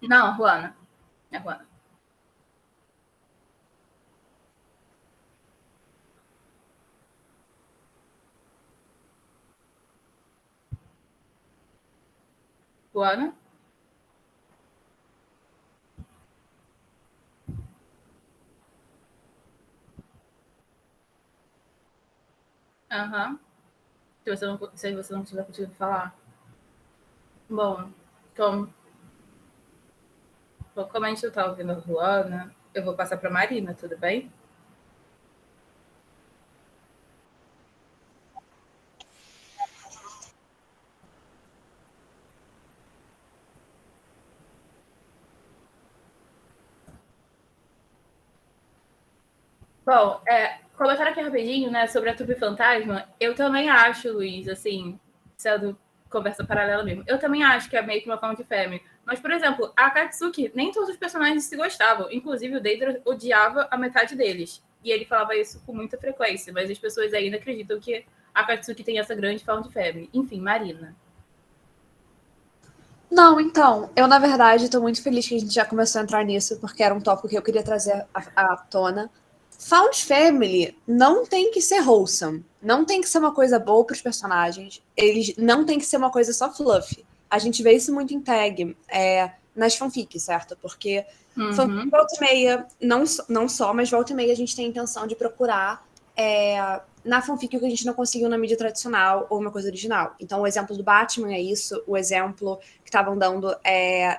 B: Não, Juana. É Juana. Juana? Aham. Se você não tiver conseguido falar. Bom, então, como a gente está ouvindo a Juana, eu vou passar para a Marina, tudo bem? Bom, comentar aqui rapidinho, né, sobre a Trupe Fantasma, eu também acho, Luiz, assim, sendo conversa paralela mesmo, eu também acho que é meio que uma Found Family. Mas, por exemplo, a Akatsuki, nem todos os personagens se gostavam. Inclusive, o Deidara odiava a metade deles. E ele falava isso com muita frequência, mas as pessoas ainda acreditam que a Akatsuki tem essa grande Found Family. Enfim, Marina.
I: Não, então, eu na verdade estou muito feliz que a gente já começou a entrar nisso, porque era um tópico que eu queria trazer à tona. Found Family não tem que ser wholesome, não tem que ser uma coisa boa para os personagens, eles não tem que ser uma coisa só fluff. A gente vê isso muito em tag, nas fanfics, certo? Porque fanfic volta e meia, não só, mas volta e meia a gente tem a intenção de procurar na fanfic o que a gente não conseguiu na mídia tradicional ou uma coisa original. Então, o exemplo do Batman é isso, o exemplo que estavam dando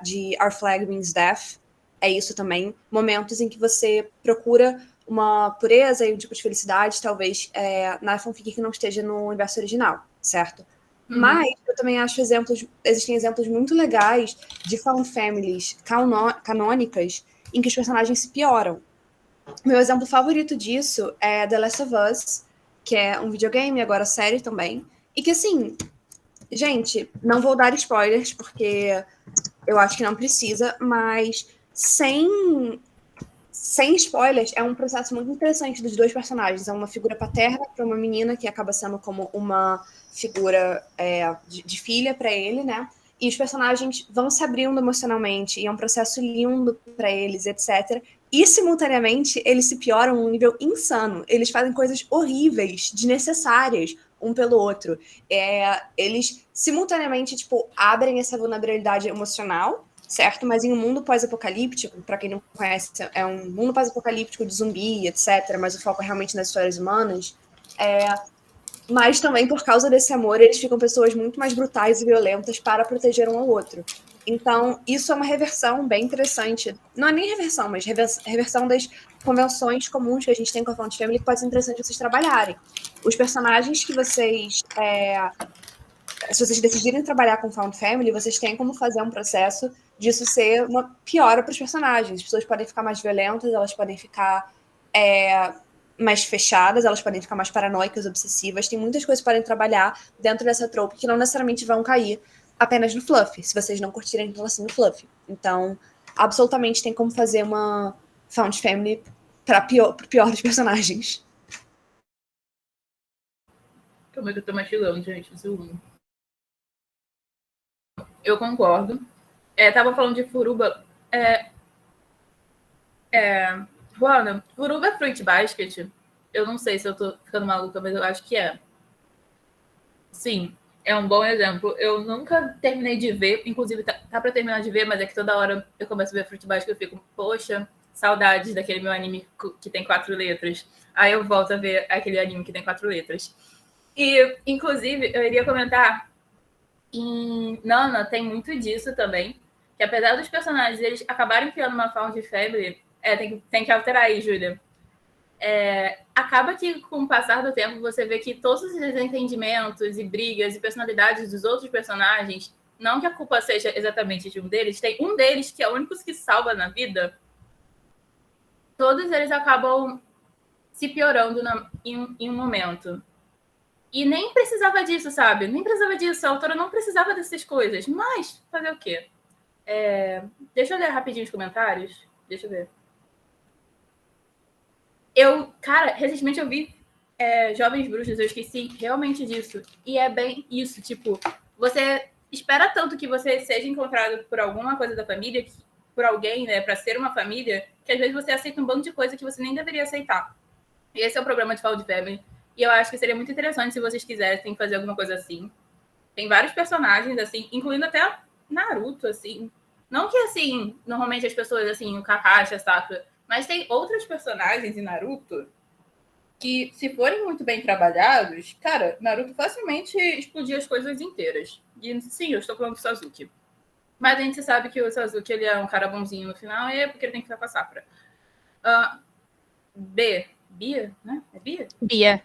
I: de Our Flag Means Death é isso também. Momentos em que você procura uma pureza e um tipo de felicidade, talvez, na fanfic que não esteja no universo original, certo? Mas eu também acho existem exemplos muito legais de found families canônicas em que os personagens se pioram. Meu exemplo favorito disso é The Last of Us, que é um videogame, agora série também, e que, assim, gente, não vou dar spoilers, porque eu acho que não precisa, mas sem spoilers, é um processo muito interessante dos dois personagens. É uma figura paterna para uma menina que acaba sendo como uma figura de filha para ele, né? E os personagens vão se abrindo emocionalmente, e é um processo lindo para eles, etc. E, simultaneamente, eles se pioram num nível insano. Eles fazem coisas horríveis, desnecessárias, um pelo outro. Eles, simultaneamente, tipo, abrem essa vulnerabilidade emocional, certo? Mas em um mundo pós-apocalíptico, para quem não conhece, é um mundo pós-apocalíptico de zumbi, etc., mas o foco é realmente nas histórias humanas. Mas também, por causa desse amor, eles ficam pessoas muito mais brutais e violentas para proteger um ao outro. Então, isso é uma reversão bem interessante. Não é nem reversão, mas reversão das convenções comuns que a gente tem com a Found Family, que pode ser interessante vocês trabalharem. Os personagens que vocês... se vocês decidirem trabalhar com Found Family, vocês têm como fazer um processo disso ser uma piora para os personagens. As pessoas podem ficar mais violentas, elas podem ficar mais fechadas, elas podem ficar mais paranoicas, obsessivas. Tem muitas coisas que podem trabalhar dentro dessa trope que não necessariamente vão cair apenas no fluff, se vocês não curtirem então assim no fluff. Então, absolutamente tem como fazer uma Found Family para pro pior dos personagens.
B: Como é que eu tô mastigando, gente? Eu concordo. Tava falando de Furuba. Juana, Furuba é Fruit Basket? Eu não sei se eu tô ficando maluca, mas eu acho que é. Sim, é um bom exemplo. Eu nunca terminei de ver, inclusive tá pra terminar de ver, mas é que toda hora eu começo a ver Fruit Basket e eu fico, poxa, saudades daquele meu anime que tem 4 letras. Aí eu volto a ver aquele anime que tem 4 letras. E, inclusive, eu iria comentar, em Nana tem muito disso também, que apesar dos personagens eles acabarem criando uma found family, tem que alterar aí, Júlia. Acaba que, com o passar do tempo, você vê que todos os desentendimentos e brigas e personalidades dos outros personagens, não que a culpa seja exatamente de um deles, tem um deles que é o único que salva na vida, todos eles acabam se piorando em um momento. E nem precisava disso, sabe? Nem precisava disso. A autora não precisava dessas coisas. Mas, fazer o quê? Deixa eu ler rapidinho os comentários. Deixa eu ver. Cara, recentemente eu vi Jovens Bruxos. Eu esqueci realmente disso. E é bem isso. Tipo, você espera tanto que você seja encontrado por alguma coisa da família, por alguém, né? Pra ser uma família, que às vezes você aceita um bando de coisa que você nem deveria aceitar. E esse é o problema de Found Family. E eu acho que seria muito interessante se vocês quisessem fazer alguma coisa assim. Tem vários personagens, assim, incluindo até Naruto, assim. Não que, assim, normalmente as pessoas, assim, o Kakashi, a Sakura, mas tem outros personagens em Naruto que, se forem muito bem trabalhados, cara, Naruto facilmente explodia as coisas inteiras. E, sim, eu estou falando do Sasuke. Mas a gente sabe que o Sasuke, ele é um cara bonzinho no final, e é porque ele tem que ficar com a Sakura. Bia, né? É Bia?
C: Bia.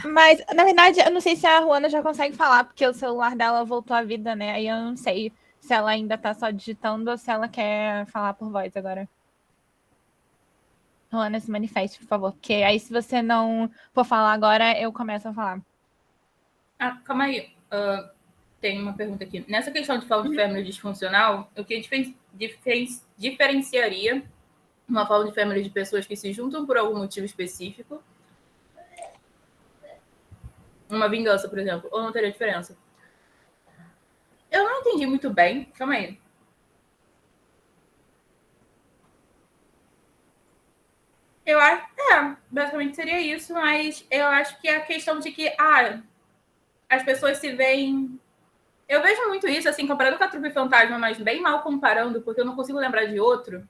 C: Mas, na verdade, eu não sei se a Ruana já consegue falar, porque o celular dela voltou à vida, né? Aí eu não sei se ela ainda tá só digitando ou se ela quer falar por voz agora. Ruana, se manifeste, por favor. Porque aí, se você não for falar agora, eu começo a falar.
B: Calma aí. Tem uma pergunta aqui. Nessa questão de found family disfuncional, o que diferenciaria uma found family de pessoas que se juntam por algum motivo específico? Uma vingança, por exemplo. Ou não teria diferença? Eu não entendi muito bem. Calma aí. Eu acho... basicamente seria isso, mas eu acho que é a questão de que as pessoas se veem... Eu vejo muito isso, assim, comparando com a Trupe Fantasma, mas bem mal comparando, porque eu não consigo lembrar de outro.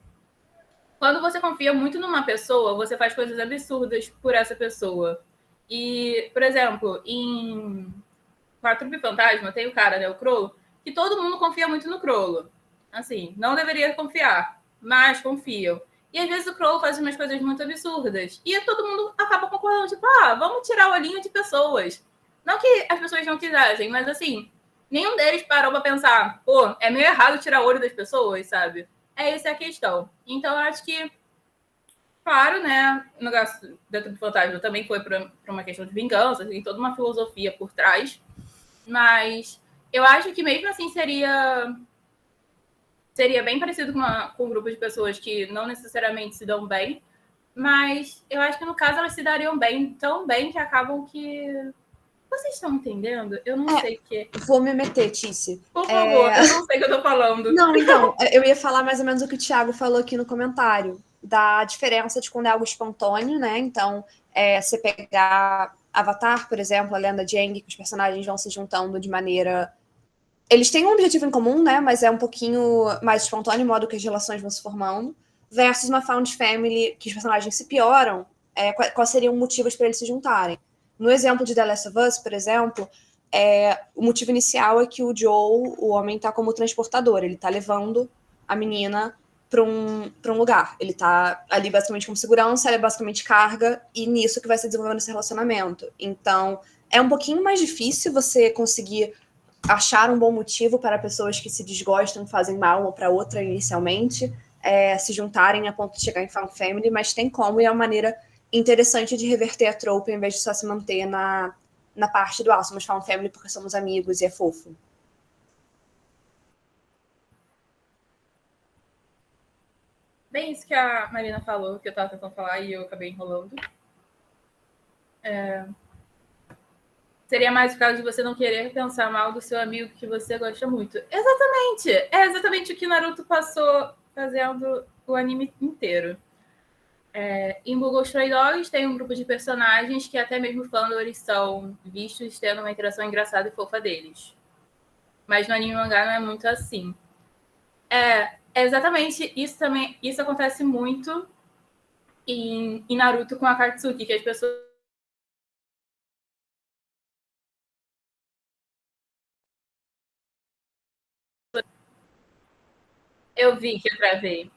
B: Quando você confia muito numa pessoa, você faz coisas absurdas por essa pessoa. E, por exemplo, com a Trupe Fantasma, tem o cara, né, o Crollo, que todo mundo confia muito no Crollo. Assim, não deveria confiar, mas confiam. E às vezes o Crollo faz umas coisas muito absurdas. E todo mundo acaba concordando, tipo, vamos tirar o olhinho de pessoas. Não que as pessoas não quisessem, mas assim, nenhum deles parou pra pensar, é meio errado tirar o olho das pessoas, sabe? Essa é a questão. Então, eu acho que, claro, né, no caso da Trupe Fantasma também foi para uma questão de vingança, tem toda uma filosofia por trás, mas eu acho que mesmo assim seria bem parecido com um grupo de pessoas que não necessariamente se dão bem, mas eu acho que no caso elas se dariam bem, tão bem que acabam que... Vocês estão entendendo? Eu não sei o que...
I: Vou me meter, Tícia.
B: Por favor, eu não sei o que eu tô falando.
I: Não, então, eu ia falar mais ou menos o que o Thiago falou aqui no comentário, da diferença de quando é algo espontâneo, né? Então, você pegar Avatar, por exemplo, a lenda de Aang, que os personagens vão se juntando de maneira... Eles têm um objetivo em comum, né? Mas é um pouquinho mais espontâneo, o modo que as relações vão se formando, versus uma found family, que os personagens se pioram, quais seriam motivos para eles se juntarem. No exemplo de The Last of Us, por exemplo, o motivo inicial é que o Joel, o homem, está como transportador. Ele está levando a menina para um lugar. Ele está ali basicamente como segurança, ela é basicamente carga, e nisso que vai se desenvolvendo esse relacionamento. Então, é um pouquinho mais difícil você conseguir achar um bom motivo para pessoas que se desgostam, fazem mal uma para outra inicialmente, se juntarem a ponto de chegar em found family, mas tem como, e é uma maneira interessante de reverter a trope, em vez de só se manter na parte do somos found family porque somos amigos e é fofo.
B: Bem isso que a Marina falou, que eu tava tentando falar e eu acabei enrolando. Seria mais o caso de você não querer pensar mal do seu amigo que você gosta muito. Exatamente! É exatamente o que Naruto passou fazendo o anime inteiro. Em Google Stray Dogs tem um grupo de personagens que até mesmo fãs são vistos tendo uma interação engraçada e fofa deles. Mas no anime mangá não é muito assim. Exatamente isso também. Isso acontece muito em Naruto com a Katsuki, que as pessoas Eu vi que eu travei.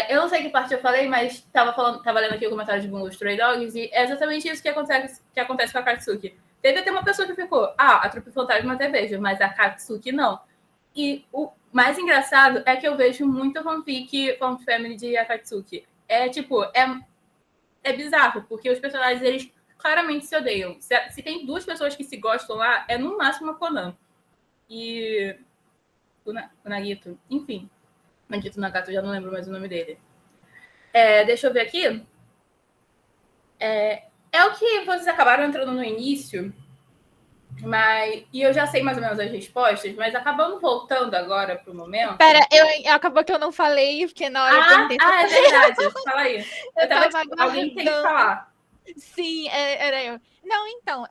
B: Eu não sei que parte eu falei, mas tava lendo aqui o comentário de Bungo Stray Dogs, e é exatamente isso que acontece com a Katsuki. Teve até uma pessoa que ficou, a Trupe Fantasma até vejo, mas a Katsuki não. E o mais engraçado é que eu vejo muita fanfic Found Family de Akatsuki. É bizarro, porque os personagens, eles claramente se odeiam. Se tem duas pessoas que se gostam lá, é no máximo a Conan. E o Nagito, enfim. Nagito Nagato, já não lembro mais o nome dele. Deixa eu ver aqui. É o que vocês acabaram entrando no início, e eu já sei mais ou menos as respostas, mas acabamos voltando agora para o momento.
C: Pera, acabou que eu não falei, porque na hora eu perguntei.
B: É verdade. Fala aí. Alguém tem que falar.
C: Sim, era eu. Não, então,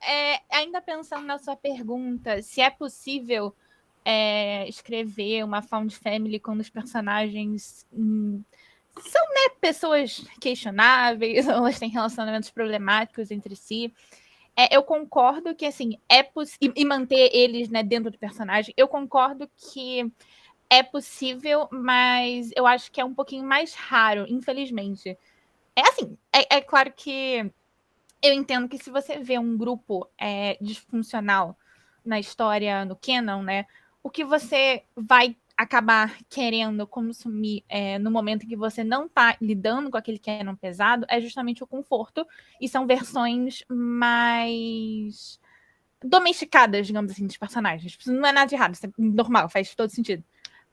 C: ainda pensando na sua pergunta, se é possível escrever uma Found Family quando os personagens são, né, pessoas questionáveis, ou elas têm relacionamentos problemáticos entre si. Eu concordo que, assim, e manter eles, né, dentro do personagem, eu concordo que é possível, mas eu acho que é um pouquinho mais raro, infelizmente. É claro que eu entendo que se você vê um grupo disfuncional na história, no canon, né, o que você vai acabar querendo consumir no momento em que você não está lidando com aquele canon pesado é justamente o conforto, e são versões mais domesticadas, digamos assim, dos personagens. Não é nada de errado, isso é normal, faz todo sentido.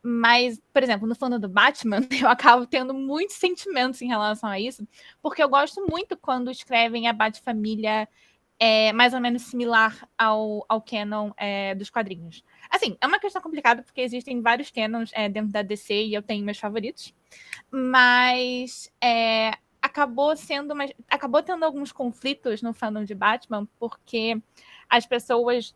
C: Mas, por exemplo, no fandom do Batman, eu acabo tendo muitos sentimentos em relação a isso, porque eu gosto muito quando escrevem a Bat-família mais ou menos similar ao canon dos quadrinhos. Assim, é uma questão complicada, porque existem vários canons dentro da DC e eu tenho meus favoritos, mas acabou tendo alguns conflitos no fandom de Batman, porque as pessoas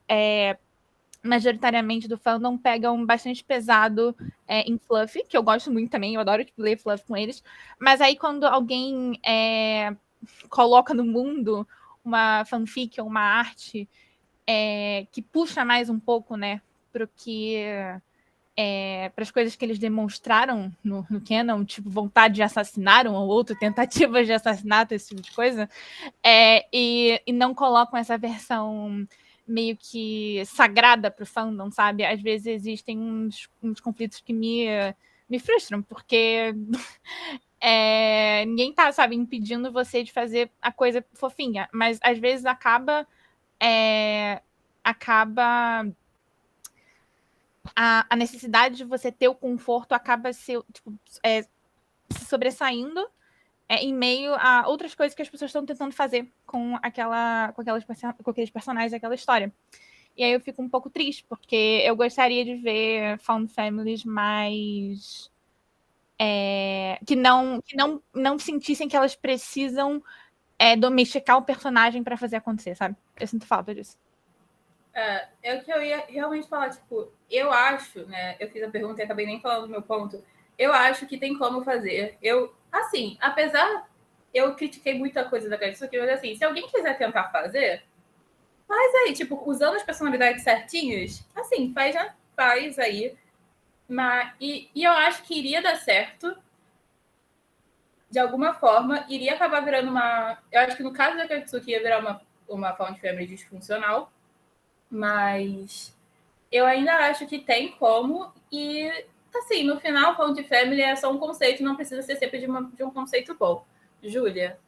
C: majoritariamente do fandom pegam bastante pesado em fluff, que eu gosto muito também, eu adoro ler fluff com eles, mas aí quando alguém coloca no mundo uma fanfic ou uma arte que puxa mais um pouco, né, para as coisas que eles demonstraram no canon, tipo vontade de assassinar um ou outro, tentativas de assassinato, esse tipo de coisa, e não colocam essa versão meio que sagrada para o fandom, sabe? Às vezes existem uns conflitos que me frustram, porque ninguém tá, sabe, impedindo você de fazer a coisa fofinha, mas às vezes acaba a necessidade de você ter o conforto acaba se sobressaindo em meio a outras coisas que as pessoas estão tentando fazer com aqueles personagens daquela história. E aí eu fico um pouco triste, porque eu gostaria de ver Found Families mais que não sentissem que elas precisam domesticar o personagem para fazer acontecer, sabe? Eu sinto falta disso.
B: É o que eu ia realmente falar, tipo, eu acho, né? Eu fiz a pergunta e acabei nem falando do meu ponto. Eu acho que tem como fazer. Assim, apesar, eu critiquei muita coisa da Katsuki, mas assim, se alguém quiser tentar fazer, faz aí, tipo, usando as personalidades certinhas, assim, faz aí. E eu acho que iria dar certo, de alguma forma, iria acabar virando uma... Eu acho que no caso da Katsuki ia virar uma Found Family disfuncional, mas eu ainda acho que tem como, e assim, no final, Found Family é só um conceito, não precisa ser sempre de um conceito bom. Júlia,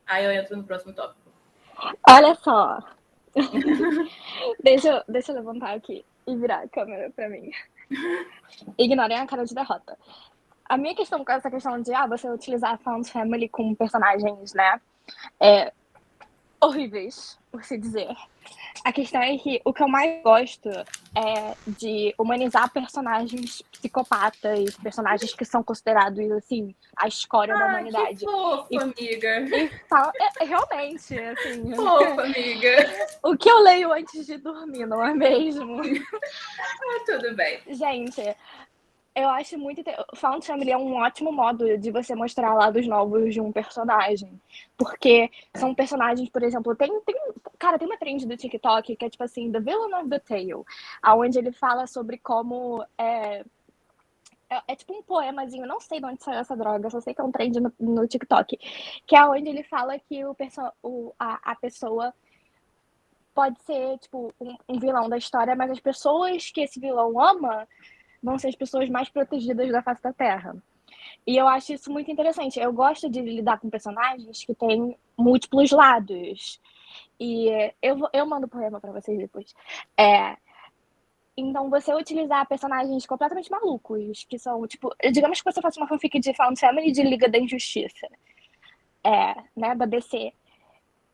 B: aí eu entro no próximo tópico.
E: Olha só. deixa eu levantar aqui e virar a câmera pra mim. Ignorem a cara de derrota. A minha questão com essa questão de você utilizar a Found Family com personagens, né, horríveis, por se dizer. A questão é que o que eu mais gosto é de humanizar personagens psicopatas, personagens que são considerados, assim, a escória da humanidade.
B: Que fofo, amiga.
E: Realmente, assim...
B: Fofo, amiga.
E: O que eu leio antes de dormir, não é mesmo?
B: Tudo bem.
E: Gente... Eu acho muito... Found Family é um ótimo modo de você mostrar lados novos de um personagem. Porque são personagens, por exemplo... Cara, tem uma trend do TikTok que é tipo assim... The Villain of the Tale. Onde ele fala sobre como... É tipo um poemazinho, não sei de onde saiu essa droga, só sei que é um trend no TikTok. Que é onde ele fala que a pessoa pode ser, tipo, um vilão da história, mas as pessoas que esse vilão ama vão ser as pessoas mais protegidas da face da Terra. E eu acho isso muito interessante. Eu gosto de lidar com personagens que têm múltiplos lados. E eu mando o poema pra vocês depois. Então, você utilizar personagens completamente malucos, que são, tipo, digamos que você faça uma fanfic de Found Family de Liga da Injustiça, né, da DC.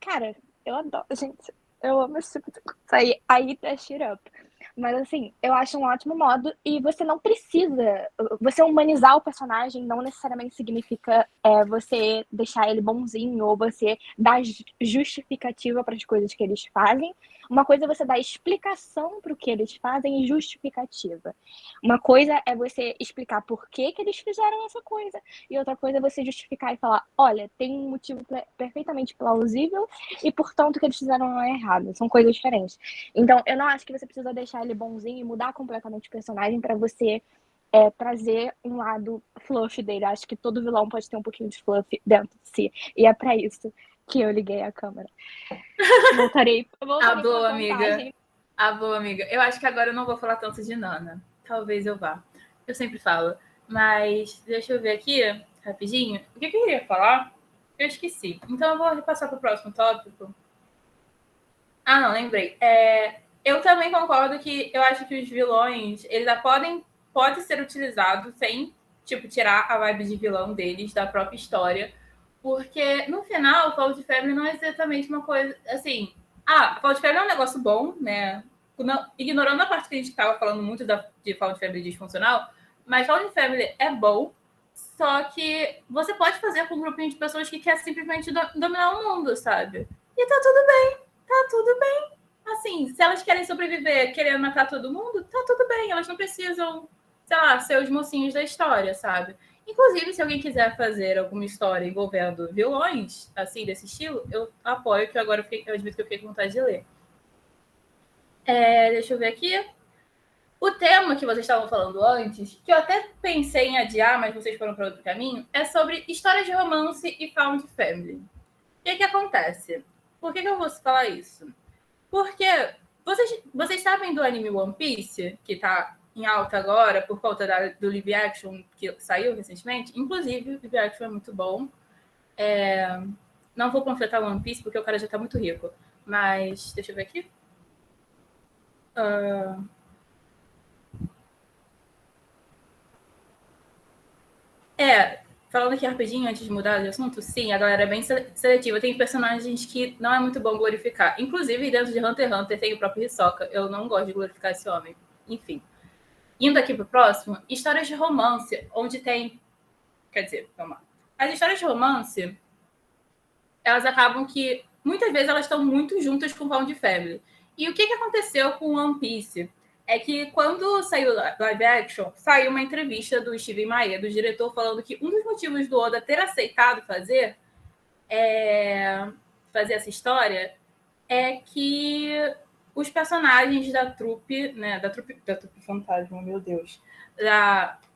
E: Cara, eu adoro, gente, eu amo esse tipo de coisa. Aí tá shit up. Mas, assim, eu acho um ótimo modo e você não precisa... Você humanizar o personagem não necessariamente significa você deixar ele bonzinho ou você dar justificativa para as coisas que eles fazem. Uma coisa é você dar explicação para o que eles fazem e justificativa. Uma coisa é você explicar por que eles fizeram essa coisa e outra coisa é você justificar e falar, olha, tem um motivo perfeitamente plausível e, portanto, o que eles fizeram não é errado. São coisas diferentes. Então, eu não acho que você precisa deixar ele bonzinho e mudar completamente o personagem para você trazer um lado fluff dele. Acho que todo vilão pode ter um pouquinho de fluff dentro de si. E é para isso que eu liguei a câmera. Voltarei
B: A boa, amiga. A boa, amiga. Eu acho que agora eu não vou falar tanto de Nana. Talvez eu vá. Eu sempre falo. Mas deixa eu ver aqui, rapidinho. O que eu queria falar? Eu esqueci. Então eu vou passar para o próximo tópico. Ah, não, lembrei. Eu também concordo que eu acho que os vilões, eles já pode ser utilizados sem, tipo, tirar a vibe de vilão deles da própria história. Porque, no final, o Found Family não é exatamente uma coisa, assim... Found Family é um negócio bom, né? Ignorando a parte que a gente estava falando muito de Found Family disfuncional, mas Found Family é bom, só que você pode fazer com um grupinho de pessoas que quer simplesmente dominar o mundo, sabe? E tá tudo bem. Tá tudo bem. Assim, se elas querem sobreviver querendo matar todo mundo, tá tudo bem. Elas não precisam, sei lá, ser os mocinhos da história, sabe? Inclusive, se alguém quiser fazer alguma história envolvendo vilões, assim, desse estilo, eu apoio, que agora eu admito que eu fiquei com vontade de ler. Deixa eu ver aqui. O tema que vocês estavam falando antes, que eu até pensei em adiar, mas vocês foram para outro caminho, é sobre histórias de romance e Found Family. O que acontece? Por que eu vou falar isso? Porque vocês sabem do anime One Piece, que tá em alta agora por conta do live action que saiu recentemente? Inclusive, o live action é muito bom. Não vou completar One Piece porque o cara já tá muito rico. Mas, deixa eu ver aqui. Falando aqui rapidinho, antes de mudar de assunto, sim, a galera é bem seletiva. Tem personagens que não é muito bom glorificar. Inclusive, dentro de Hunter x Hunter tem o próprio Hisoka. Eu não gosto de glorificar esse homem. Enfim. Indo aqui pro próximo, histórias de romance, onde tem... Quer dizer, vamos lá. As histórias de romance, elas acabam que... Muitas vezes elas estão muito juntas com o Found Family. E o que aconteceu com One Piece? É que quando saiu live action, saiu uma entrevista do Steven Maia, do diretor, falando que um dos motivos do Oda ter aceitado fazer essa história é que os personagens da trupe, né, da trupe fantasma, meu Deus,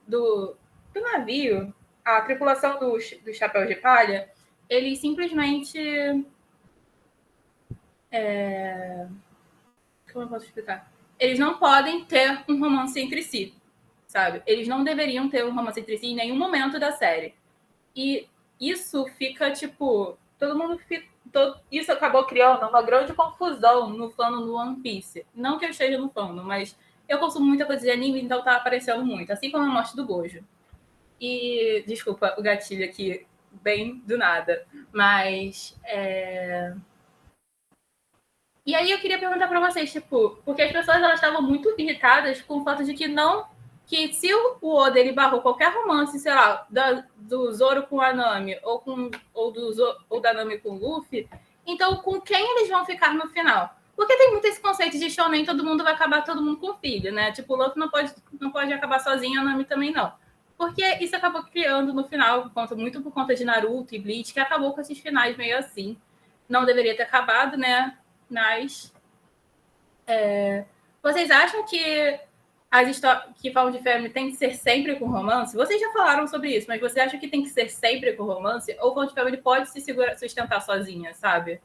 B: do navio, a tripulação do Chapéu de Palha, eles simplesmente... Como eu posso explicar? Eles não podem ter um romance entre si, sabe? Eles não deveriam ter um romance entre si em nenhum momento da série. E isso fica, tipo... Isso acabou criando uma grande confusão no fandom do One Piece. Não que eu esteja no fandom, mas eu consumo muita coisa de anime, então tá aparecendo muito. Assim como a morte do Gojo. E, desculpa o gatilho aqui, bem do nada. Mas, E aí eu queria perguntar para vocês, tipo, porque as pessoas elas estavam muito irritadas com o fato de que se o Oda ele barrou qualquer romance, sei lá, do Zoro com a Nami ou da Nami com o Luffy, então com quem eles vão ficar no final? Porque tem muito esse conceito de shonen, todo mundo vai acabar todo mundo com filho, né? Tipo, o Luffy não pode acabar sozinho, a Nami também não. Porque isso acabou criando no final, muito por conta de Naruto e Bleach, que acabou com esses finais meio assim. Não deveria ter acabado, né? Mas vocês acham que as histórias que falam de family tem que ser sempre com romance? Vocês já falaram sobre isso, mas você acha que tem que ser sempre com romance? Ou Found Family pode se sustentar sozinha, sabe?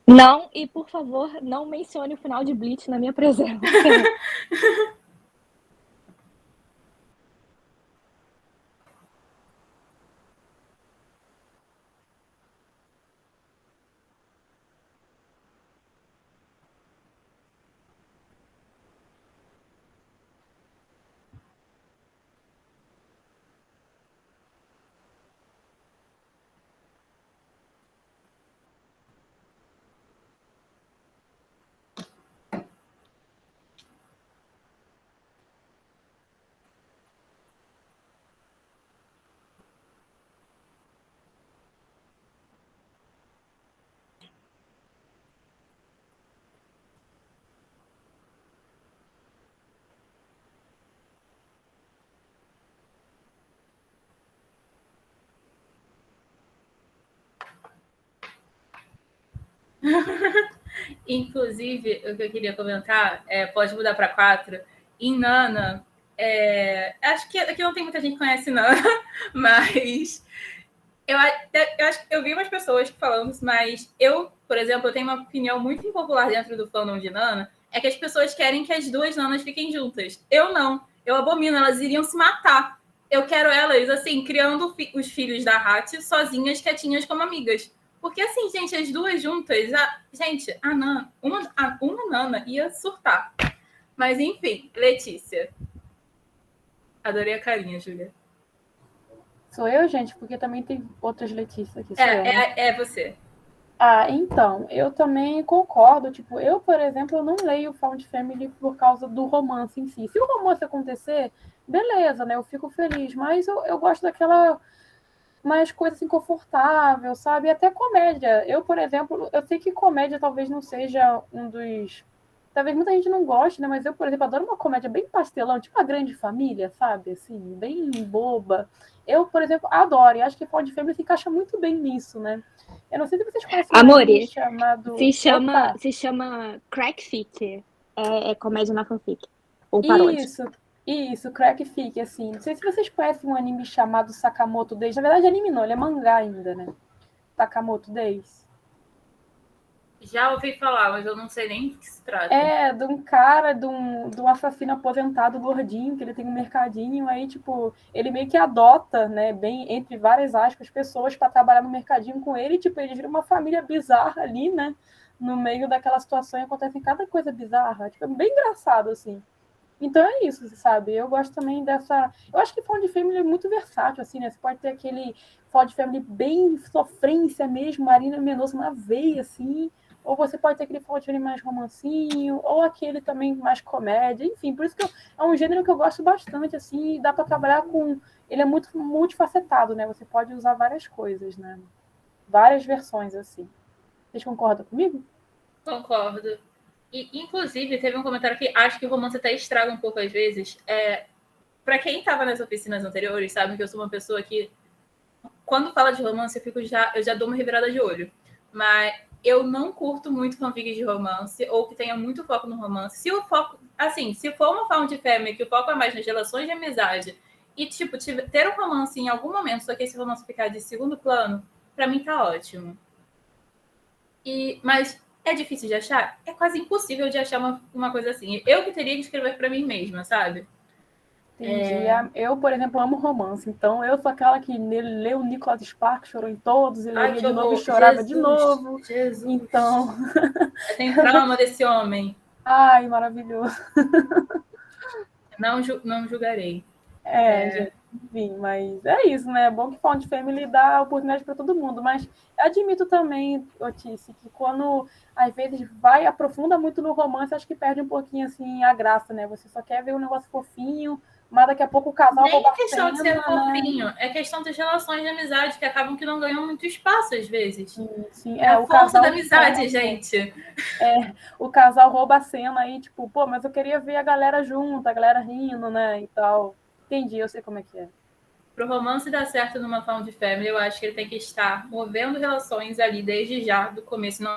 E: Não, e por favor, não mencione o final de Bleach na minha presença.
B: Inclusive, o que eu queria comentar, pode mudar para 4. Em Nana, acho que aqui não tem muita gente que conhece Nana, mas eu vi umas pessoas falando isso, mas eu, por exemplo, eu tenho uma opinião muito impopular dentro do fandom de Nana, é que as pessoas querem que as duas Nanas fiquem juntas. Eu não. Eu abomino, elas iriam se matar. Eu quero elas, assim, criando os filhos da Hachi sozinhas, quietinhas como amigas. Porque, assim, gente, as duas juntas... a Nana... Uma Nana ia surtar. Mas, enfim, Letícia. Adorei a carinha, Júlia.
H: Sou eu, gente? Porque também tem outras Letícias aqui. Sou eu, né?
B: É você.
H: Então, eu também concordo. Tipo, eu, por exemplo, eu não leio Found Family por causa do romance em si. Se o romance acontecer, beleza, né? Eu fico feliz. Mas eu gosto daquela mais coisa assim confortável, sabe? E até comédia. Eu, por exemplo, eu sei que comédia talvez não seja um dos... Talvez muita gente não goste, né? Mas eu, por exemplo, adoro uma comédia bem pastelão, tipo A Grande Família, sabe? Assim, bem boba. Eu, por exemplo, adoro. E acho que Found Family se encaixa muito bem nisso, né? Eu não sei se vocês conhecem um
E: Amore,
H: chamado...
E: se chama Crack Fic. É comédia na fanfic. Ou paródia.
H: Isso, Crack Fic, assim. Não sei se vocês conhecem um anime chamado Sakamoto Days. Na verdade, anime não, ele é mangá ainda, né? Sakamoto Days.
B: Já ouvi falar, mas eu não sei nem do que se trata.
H: É, de um cara, de um assassino aposentado gordinho, que ele tem um mercadinho, aí, tipo, ele meio que adota, né, bem, entre várias aspas, pessoas para trabalhar no mercadinho com ele, tipo, ele vira uma família bizarra ali, né, no meio daquela situação e acontece cada coisa bizarra, tipo, é bem engraçado, assim. Então é isso, sabe? Eu gosto também dessa... Eu acho que Found Family é muito versátil, assim, né? Você pode ter aquele Found Family bem sofrência mesmo, Marina Mendonça na veia, assim, ou você pode ter aquele Found Family mais romancinho, ou aquele também mais comédia, enfim, por isso que é um gênero que eu gosto bastante, assim, e dá para trabalhar com... Ele é muito multifacetado, né? Você pode usar várias coisas, né? Várias versões, assim. Vocês concordam comigo?
B: Concordo. E, inclusive, teve um comentário que acho que o romance até estraga um pouco às vezes. Para quem estava nas oficinas anteriores, sabe que eu sou uma pessoa que, quando fala de romance, eu já dou uma revirada de olho. Mas eu não curto muito fanfic de romance, ou que tenha muito foco no romance. Se o foco, assim, se for uma Found Family que o foco é mais nas relações de amizade, e, tipo, ter um romance em algum momento, só que esse romance ficar de segundo plano, para mim tá ótimo. Mas é difícil de achar? É quase impossível de achar uma coisa assim. Eu que teria que escrever para mim mesma, sabe?
H: Entendi. Eu, por exemplo, amo romance. Então, eu sou aquela que leu Nicholas Sparks, chorou em todos, e leia de novo e chorava de novo.
B: Jesus.
H: Então...
B: Eu tenho trauma desse homem.
H: Ai, maravilhoso.
B: Não julgarei.
H: Gente, enfim, mas é isso, né? É bom que Found Family dá oportunidade para todo mundo, mas eu admito também, Otice, que quando às vezes aprofunda muito no romance, acho que perde um pouquinho assim a graça, né? Você só quer ver um negócio fofinho, mas daqui a pouco o casal
B: Nem
H: rouba
B: é questão de ser
H: né?
B: fofinho, é questão das relações de amizade que acabam que não ganham muito espaço às vezes.
H: Sim.
B: É a força da amizade, gente.
H: O casal rouba a cena aí, tipo, pô, mas eu queria ver a galera junto, a galera rindo, né, e tal. Entendi, eu sei como é que é.
B: Para o romance dar certo numa Found Family, eu acho que ele tem que estar movendo relações ali desde já, do começo. Não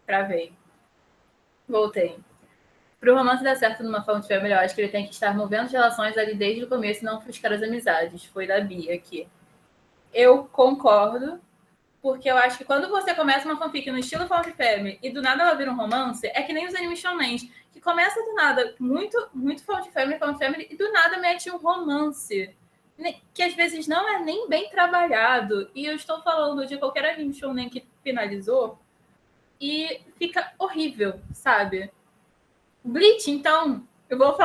B: Travei. Voltei. Para o romance dar certo numa found family, eu acho que ele tem que estar movendo as relações ali desde o começo e não ofuscar as amizades. Foi da Bia aqui. Eu concordo, porque eu acho que quando você começa uma fanfic no estilo found family e do nada ela vira um romance, é que nem os animes shonen, que começa do nada muito, muito found family, e do nada mete um romance, que às vezes não é nem bem trabalhado. E eu estou falando de qualquer anime shonen que finalizou e fica horrível, sabe? Bleach, então, eu vou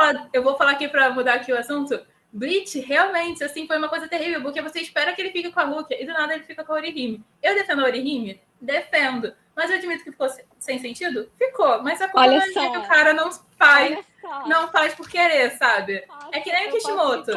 B: falar aqui para mudar aqui o assunto. Bleach, realmente, assim, foi uma coisa terrível, porque você espera que ele fique com a Rukia e do nada ele fica com a Orihime. Eu defendo a Orihime? Defendo. Mas eu admito que ficou sem sentido? Ficou. Mas a culpa não é que o cara não faz por querer, sabe? É que nem o Kishimoto.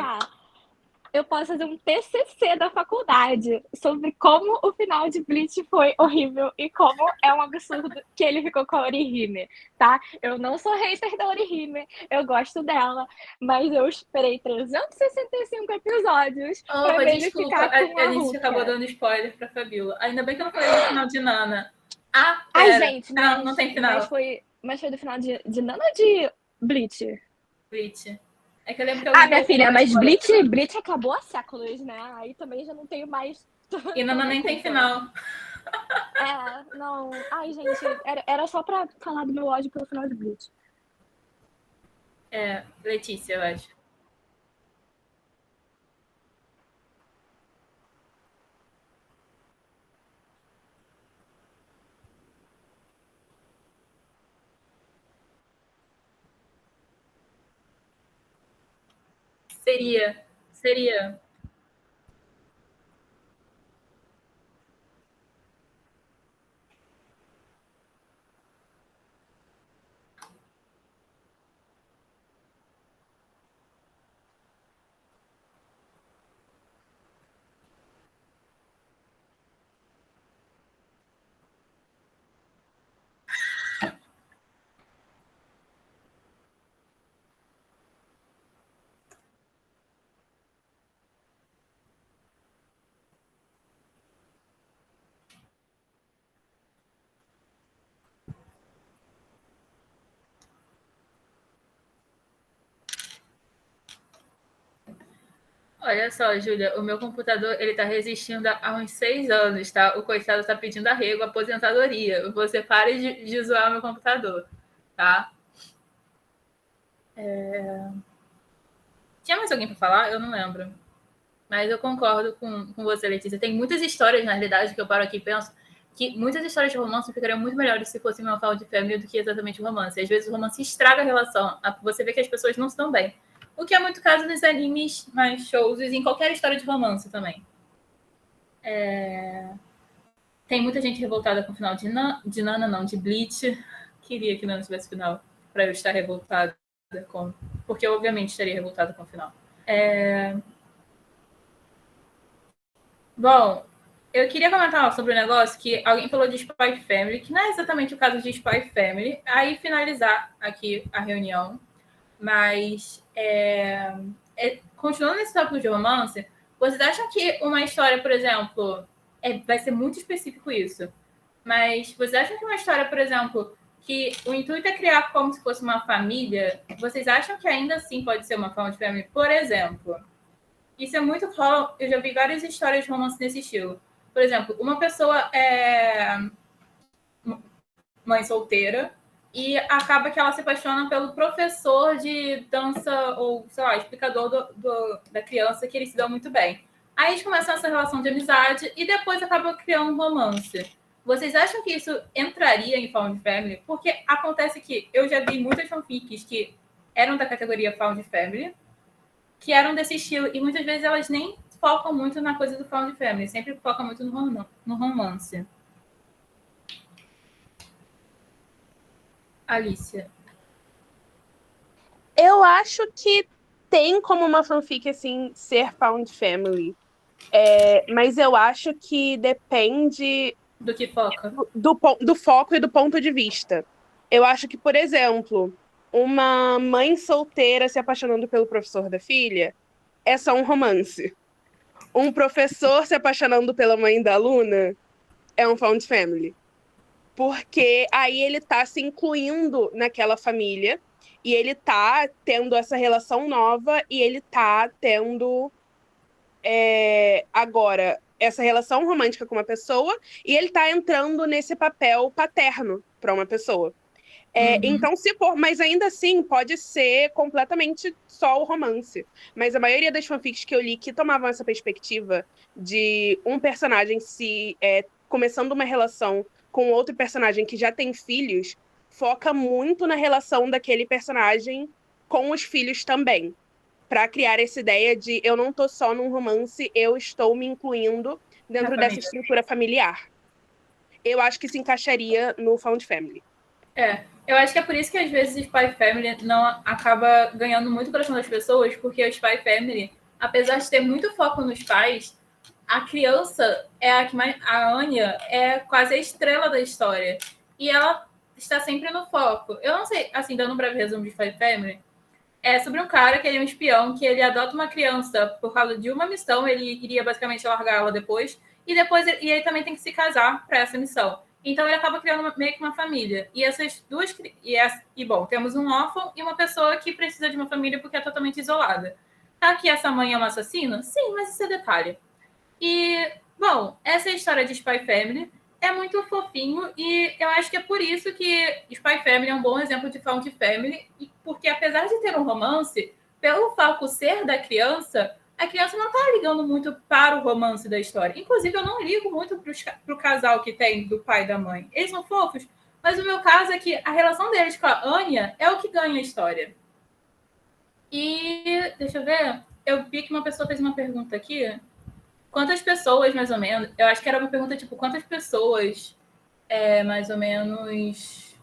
E: Eu posso fazer um TCC da faculdade sobre como o final de Bleach foi horrível e como é um absurdo que ele ficou com a Orihime, tá? Eu não sou hater da Orihime, eu gosto dela, mas eu esperei 365 episódios pra ver ele ficar com
B: a gente acabou dando spoiler pra Fabíola. Ainda bem que eu não falei do final de Nana.
E: Ai, gente,
B: não tem final.
E: Mas foi do final de Nana ou de Bleach?
B: Bleach. É que eu lembro que
E: minha filha, mas Bleach acabou há séculos, né? Aí também já não tenho mais.
B: E Nana nem tem final.
E: Não. Ai, gente, era só pra falar do meu ódio pelo final de Bleach.
B: Letícia, eu acho. Seria. Olha só, Júlia, o meu computador, ele tá resistindo há uns 6 anos, tá? O coitado tá pedindo arrego, aposentadoria. Você pare de zoar meu computador, tá? Tinha mais alguém para falar? Eu não lembro. Mas eu concordo com você, Letícia. Tem muitas histórias, na realidade, que eu paro aqui e penso que muitas histórias de romance ficariam muito melhores se fosse uma found family do que exatamente o romance. Às vezes o romance estraga a relação. Você vê que as pessoas não estão bem. O que é muito caso nos animes, mais shows e em qualquer história de romance também. Tem muita gente revoltada com o final de Nana, não, de Bleach. Queria que Nana tivesse final para eu estar revoltada com... Porque eu, obviamente, estaria revoltada com o final. Bom, eu queria comentar sobre um negócio que alguém falou de Spy Family, que não é exatamente o caso de Spy Family. Aí finalizar aqui a reunião. Mas, continuando nesse tópico de romance, vocês acham que uma história, por exemplo, vai ser muito específico isso, mas vocês acham que uma história, por exemplo, que o intuito é criar como se fosse uma família, vocês acham que ainda assim pode ser uma found family? Por exemplo, isso é muito claro, eu já vi várias histórias de romance nesse estilo. Por exemplo, uma pessoa é mãe solteira, e acaba que ela se apaixona pelo professor de dança ou, sei lá, explicador da criança, que eles se dão muito bem. Aí eles começam essa relação de amizade e depois acabam criando um romance. Vocês acham que isso entraria em Found Family? Porque acontece que eu já vi muitas fanfics que eram da categoria Found Family, que eram desse estilo, e muitas vezes elas nem focam muito na coisa do Found Family, sempre focam muito no romance. Alicia.
N: Eu acho que tem como uma fanfic, assim, ser found family. Mas eu acho que depende...
B: Do que foca?
N: Do foco e do ponto de vista. Eu acho que, por exemplo, uma mãe solteira se apaixonando pelo professor da filha é só um romance. Um professor se apaixonando pela mãe da aluna é um found family. Porque aí ele tá se incluindo naquela família e ele tá tendo essa relação nova e ele tá tendo agora essa relação romântica com uma pessoa e ele tá entrando nesse papel paterno para uma pessoa. Então, se for, mas ainda assim pode ser completamente só o romance. Mas a maioria das fanfics que eu li que tomavam essa perspectiva de um personagem começando uma relação com outro personagem que já tem filhos, foca muito na relação daquele personagem com os filhos também. Para criar essa ideia de eu não tô só num romance, eu estou me incluindo dentro dessa estrutura familiar. Eu acho que se encaixaria no Found Family.
B: Eu acho que é por isso que às vezes o Spy Family não acaba ganhando muito o coração das pessoas, porque o Spy Family, apesar de ter muito foco nos pais, a criança é a que mais. A Anya é quase a estrela da história. E ela está sempre no foco. Eu não sei, assim, dando um breve resumo de Spy Family, é sobre um cara que ele é um espião, que ele adota uma criança por causa de uma missão, ele iria basicamente largar ela depois, e ele também tem que se casar para essa missão. Então ele acaba criando meio que uma família. E essas duas. Bom, temos um órfão e uma pessoa que precisa de uma família porque é totalmente isolada. Tá que essa mãe é uma assassina? Sim, mas isso é detalhe. E, bom, essa é a história de Spy Family. É muito fofinho e eu acho que é por isso que Spy Family é um bom exemplo de Found Family, porque apesar de ter um romance, pelo foco ser da criança, a criança não tá ligando muito para o romance da história. Inclusive, eu não ligo muito pro casal que tem do pai e da mãe. Eles são fofos, mas o meu caso é que a relação deles com a Anya é o que ganha a história. E, deixa eu ver, eu vi que uma pessoa fez uma pergunta aqui. Quantas pessoas, mais ou menos... Eu acho que era uma pergunta, tipo, quantas pessoas, mais ou menos,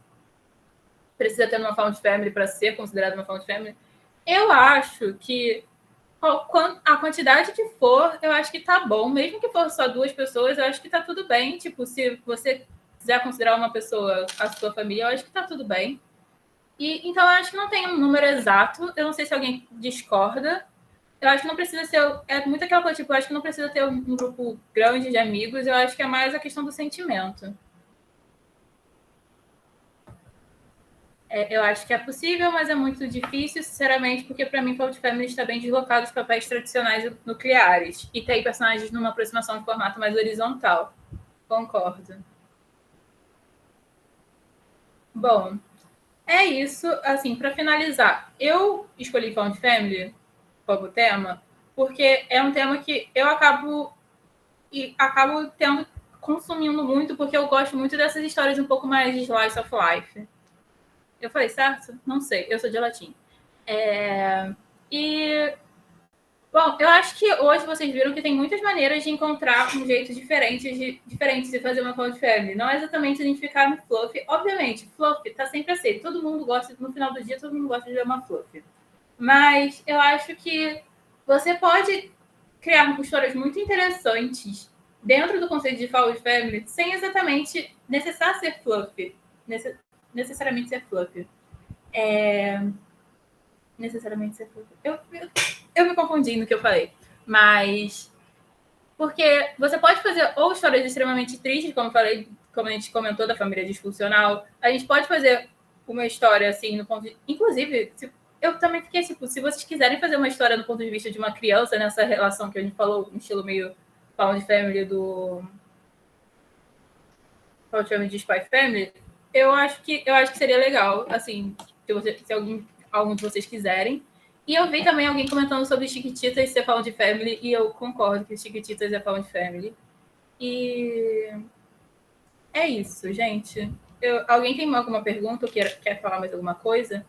B: precisa ter uma Found Family para ser considerada uma Found Family? Eu acho que a quantidade que for, eu acho que tá bom. Mesmo que for só 2 pessoas, eu acho que tá tudo bem. Tipo, se você quiser considerar uma pessoa a sua família, eu acho que tá tudo bem. Então, eu acho que não tem um número exato. Eu não sei se alguém discorda. Eu acho que não precisa ser... É muito aquela coisa, tipo, eu acho que não precisa ter um grupo grande de amigos. Eu acho que é mais a questão do sentimento. Eu acho que é possível, mas é muito difícil, sinceramente, porque para mim Found Family está bem deslocado dos papéis tradicionais nucleares e tem personagens numa aproximação de formato mais horizontal. Concordo. Bom, é isso. Assim, para finalizar, eu escolhi Found Family como tema porque é um tema que eu acabo consumindo muito, porque eu gosto muito dessas histórias um pouco mais de slice of life. Eu falei certo? Não sei. Eu sou de latim. Bom, eu acho que hoje vocês viram que tem muitas maneiras de encontrar um jeito diferente de fazer uma Found Family. Não é exatamente a gente ficar no fluff. Obviamente, fluff tá sempre aceito. Todo mundo gosta, no final do dia, todo mundo gosta de ver uma fluff. Mas eu acho que você pode criar histórias muito interessantes dentro do conceito de Found Family sem exatamente necessariamente ser fluff. Necessariamente ser fluff. Eu me confundi no que eu falei. Mas... Porque você pode fazer ou histórias extremamente tristes, como eu falei, como a gente comentou da família disfuncional. A gente pode fazer uma história assim, no ponto de... Inclusive, eu também fiquei tipo, se vocês quiserem fazer uma história do ponto de vista de uma criança, nessa relação que a gente falou, no estilo meio Found Family do... Found Family de Spy Family, eu acho que seria legal, assim, se algum de vocês quiserem. E eu vi também alguém comentando sobre Chiquititas ser Found Family, e eu concordo que Chiquititas é Found Family. E é isso, gente. Alguém tem alguma pergunta ou quer falar mais alguma coisa?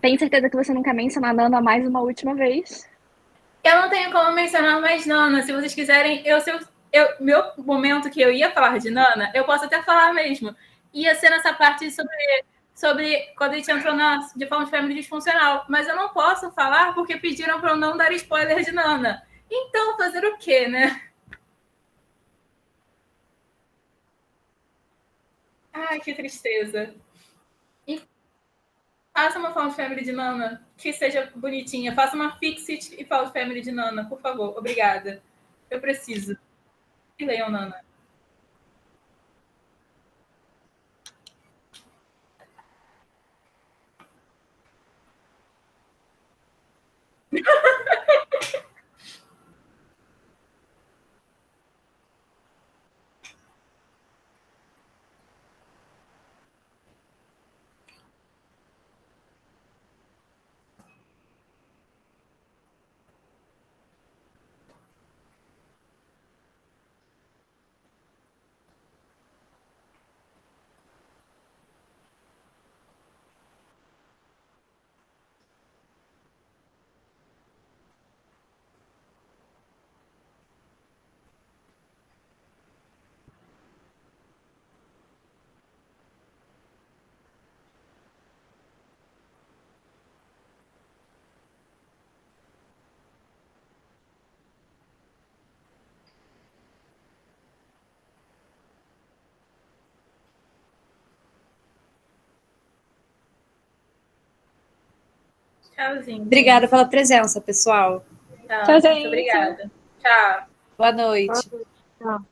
E: Tem certeza que você não quer mencionar Nana mais uma última vez?
B: Eu não tenho como mencionar mais Nana. Se vocês quiserem, meu momento que eu ia falar de Nana, eu posso até falar mesmo. Ia ser nessa parte sobre quando a gente entrou de Found Family disfuncional. Mas eu não posso falar porque pediram para eu não dar spoiler de Nana. Então, fazer o quê, né? Ai, que tristeza. Faça uma Found Family de Nana que seja bonitinha. Faça uma Fixit e Found Family de Nana, por favor. Obrigada. Eu preciso. E leiam, Nana. Tchauzinho.
I: Obrigada pela presença, pessoal.
B: Tchau,
E: Tchau,
B: muito
E: gente.
B: obrigada. Tchau.
I: Boa noite.
K: Tchau.